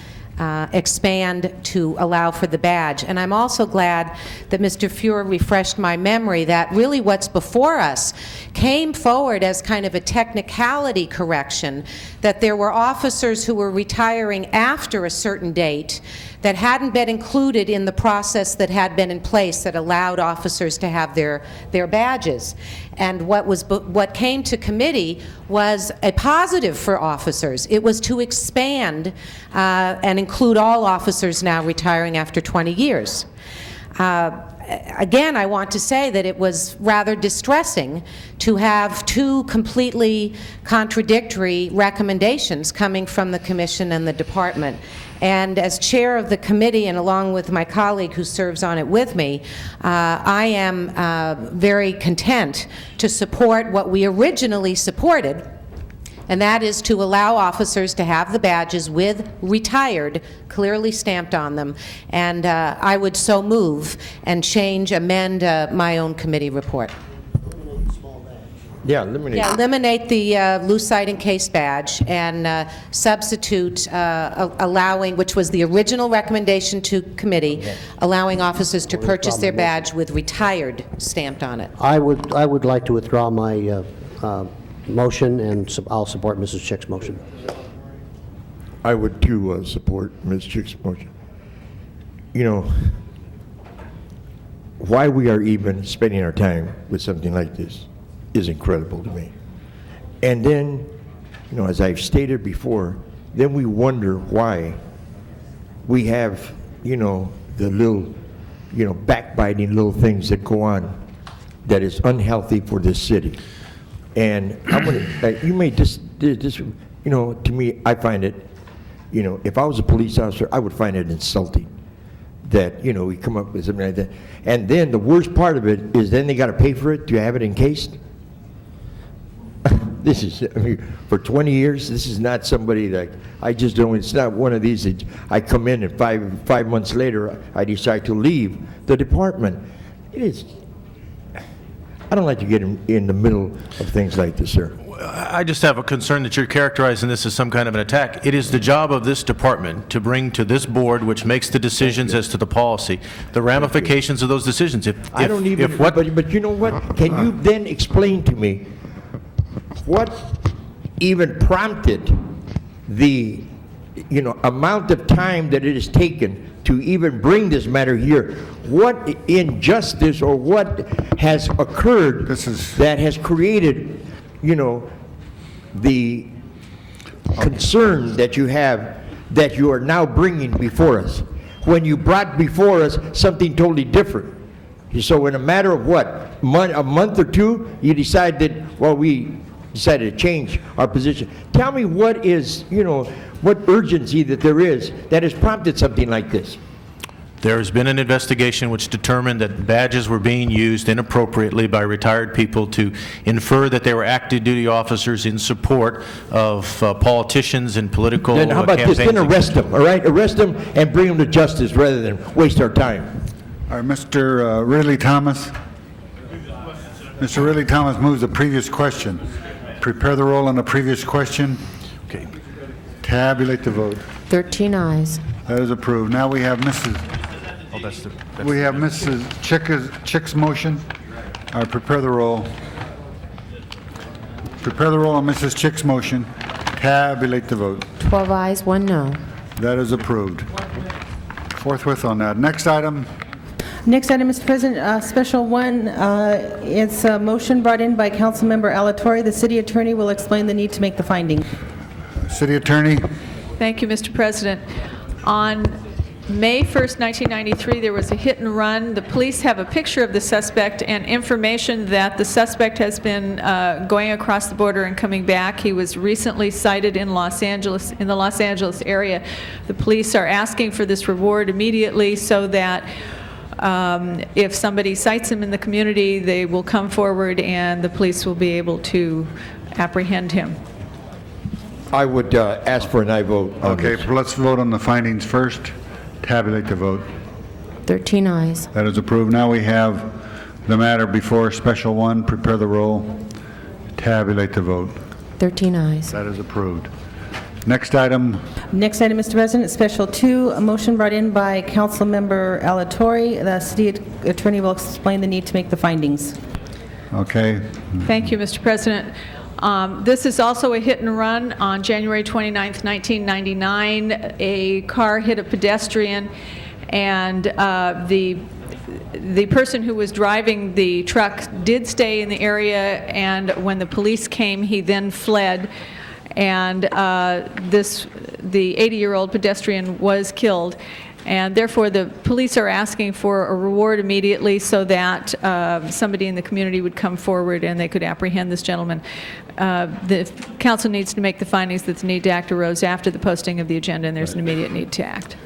S6: expand to allow for the badge. And I'm also glad that Mr. Fuhr refreshed my memory that really what's before us came forward as kind of a technicality correction, that there were officers who were retiring after a certain date that hadn't been included in the process that had been in place that allowed officers to have their badges. And what came to committee was a positive for officers. It was to expand and include all officers now retiring after 20 years. Again, I want to say that it was rather distressing to have two completely contradictory recommendations coming from the Commission and the Department. And as chair of the committee, and along with my colleague who serves on it with me, I am very content to support what we originally supported, and that is to allow officers to have the badges with retired clearly stamped on them. And I would so move and amend my own committee report.
S16: Yeah, eliminate.
S6: Yeah, eliminate the lucite encased badge and substitute allowing, which was the original recommendation to committee, allowing officers to purchase their badge with retired stamped on it.
S15: I would like to withdraw my motion, and I'll support Mrs. Chick's motion.
S16: I would too support Ms. Chick's motion. You know, why we are even spending our time with something like this is incredible to me. And then, you know, as I've stated before, then we wonder why we have, you know, the little, you know, backbiting little things that go on that is unhealthy for this city. And I'm gonna, you may just, you know, to me, I find it, you know, if I was a police officer, I would find it insulting that, you know, we come up with something like that. And then the worst part of it is then they got to pay for it to have it encased. This is, I mean, for 20 years, this is not somebody that, I just don't, it's not one of these that I come in and five months later, I decide to leave the department. It is, I don't like to get in the middle of things like this, sir.
S19: I just have a concern that you're characterizing this as some kind of an attack. It is the job of this department to bring to this board, which makes the decisions as to the policy, the ramifications of those decisions.
S16: I don't even, but you know what? Can you then explain to me what even prompted the, you know, amount of time that it has taken to even bring this matter here? What injustice or what has occurred that has created, you know, the concern that you have that you are now bringing before us, when you brought before us something totally different? So in a matter of what, a month or two, you decided, well, we decided to change our position. Tell me what is, you know, what urgency that there is that has prompted something like this.
S19: There has been an investigation which determined that badges were being used inappropriately by retired people to infer that they were active duty officers in support of politicians and political
S16: Then how about
S19: campaigns.
S16: this? Then arrest them, all right? Arrest them and bring them to justice rather than waste our time.
S1: All right, Mr. Ridley Thomas. Mr. Ridley Thomas moves the previous question. Prepare the roll on the previous question. Okay. Tabulate the vote.
S6: 13 ayes.
S1: That is approved. Now we have Mrs. We have Mrs. Chick's motion. All right, prepare the roll. Prepare the roll on Mrs. Chick's motion. Tabulate the vote.
S6: 12 ayes, 1 no.
S1: That is approved. Forthwith on that. Next item.
S10: Next item, Mr. President, special one, it's a motion brought in by Councilmember Alatorre. The city attorney will explain the need to make the finding.
S1: City attorney.
S20: Thank you, Mr. President. On May 1st, 1993, there was a hit and run. The police have a picture of the suspect and information that the suspect has been going across the border and coming back. He was recently cited in Los Angeles, in the Los Angeles area. The police are asking for this reward immediately so that if somebody cites him in the community, they will come forward and the police will be able to apprehend him.
S16: I would ask for an aye vote.
S1: Okay, let's vote on the findings first. Tabulate the vote.
S6: 13 ayes.
S1: That is approved. Now we have the matter before special one. Prepare the roll. Tabulate the vote.
S6: 13 ayes.
S1: That is approved. Next item.
S10: Next item, Mr. President, special two, a motion brought in by Councilmember Alatorre. The city attorney will explain the need to make the findings.
S1: Okay.
S20: Thank you, Mr. President. This is also a hit and run. On January 29th, 1999, a car hit a pedestrian, and the person who was driving the truck did stay in the area, and when the police came, he then fled, and the 80-year-old pedestrian was killed. And therefore, the police are asking for a reward immediately so that somebody in the community would come forward and they could apprehend this gentleman. The council needs to make the findings that the need to act arose after the posting of the agenda, and there's an immediate need to act.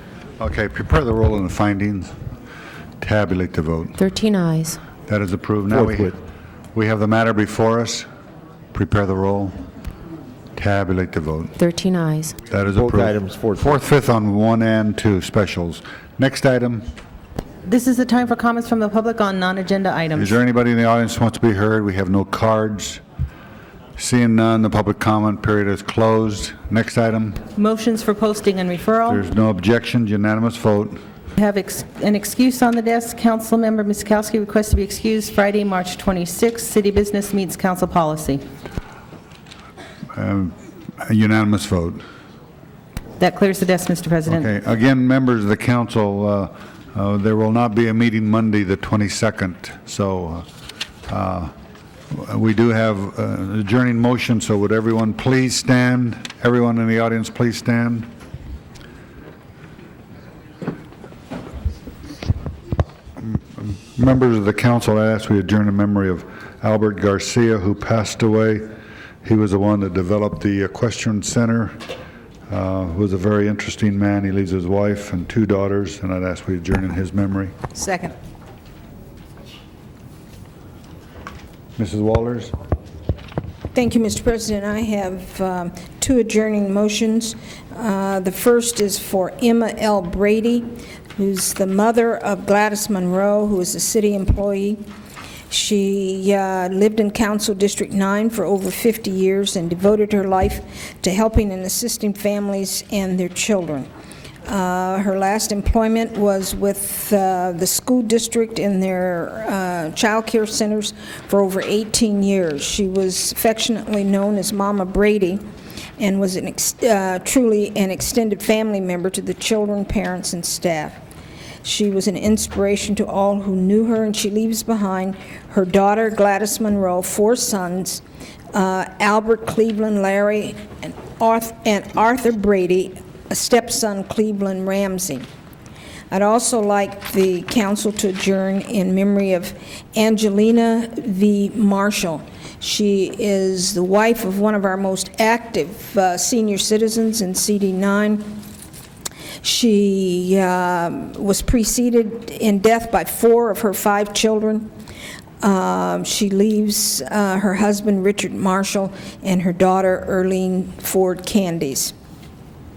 S1: Okay, prepare the roll on the findings. Tabulate the vote.
S6: 13 ayes.
S1: That is approved. Now we have the matter before us. Prepare the roll. Tabulate the vote.
S6: 13 ayes.
S1: That is
S16: Both
S1: approved.
S16: items
S1: Fourth, fifth on 1 and 2 specials. Next item.
S10: This is the time for comments from the public on non-agenda items.
S1: Is there anybody in the audience who wants to be heard? We have no cards. Seeing none, the public comment period is closed. Next item.
S10: Motions for posting and referral.
S1: There's no objections, unanimous vote.
S10: We have an excuse on the desk. Councilmember Miskowski requests to be excused Friday, March 26th. City business meets council policy.
S1: A unanimous vote.
S10: That clears the desk, Mr. President.
S1: Okay. Again, members of the council, There will not be a meeting Monday, the 22nd, so we do have an adjourning motion, so would everyone please stand? Everyone in the audience, please stand. Members of the council, I ask we adjourn in memory of Albert Garcia, who passed away. He was the one that developed the Equestrian Center. Was a very interesting man. He leaves his wife and 2 daughters, and I'd ask we adjourn in his memory.
S4: Second.
S1: Mrs. Walters?
S8: Thank you, Mr. President. I have 2 adjourning motions. The first is for Emma L. Brady, who's the mother of Gladys Monroe, who is a city employee. She lived in Council District 9 for over 50 years and devoted her life to helping and assisting families and their children. Her last employment was with the school district in their child care centers for over 18 years. She was affectionately known as Mama Brady and was truly an extended family member to the children, parents, and staff. She was an inspiration to all who knew her, and she leaves behind her daughter, Gladys Monroe, 4 sons, Albert, Cleveland, Larry, and Arthur Brady, a stepson, Cleveland Ramsey. I'd also like the council to adjourn in memory of Angelina V. Marshall. She is the wife of one of our most active senior citizens in CD9. She was preceded in death by 4 of her 5 children. She leaves her husband, Richard Marshall, and her daughter, Earlene Ford Candies.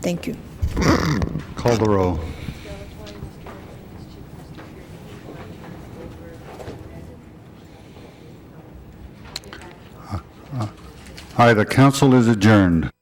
S8: Thank you.
S1: Call the roll. Aye, the council is adjourned.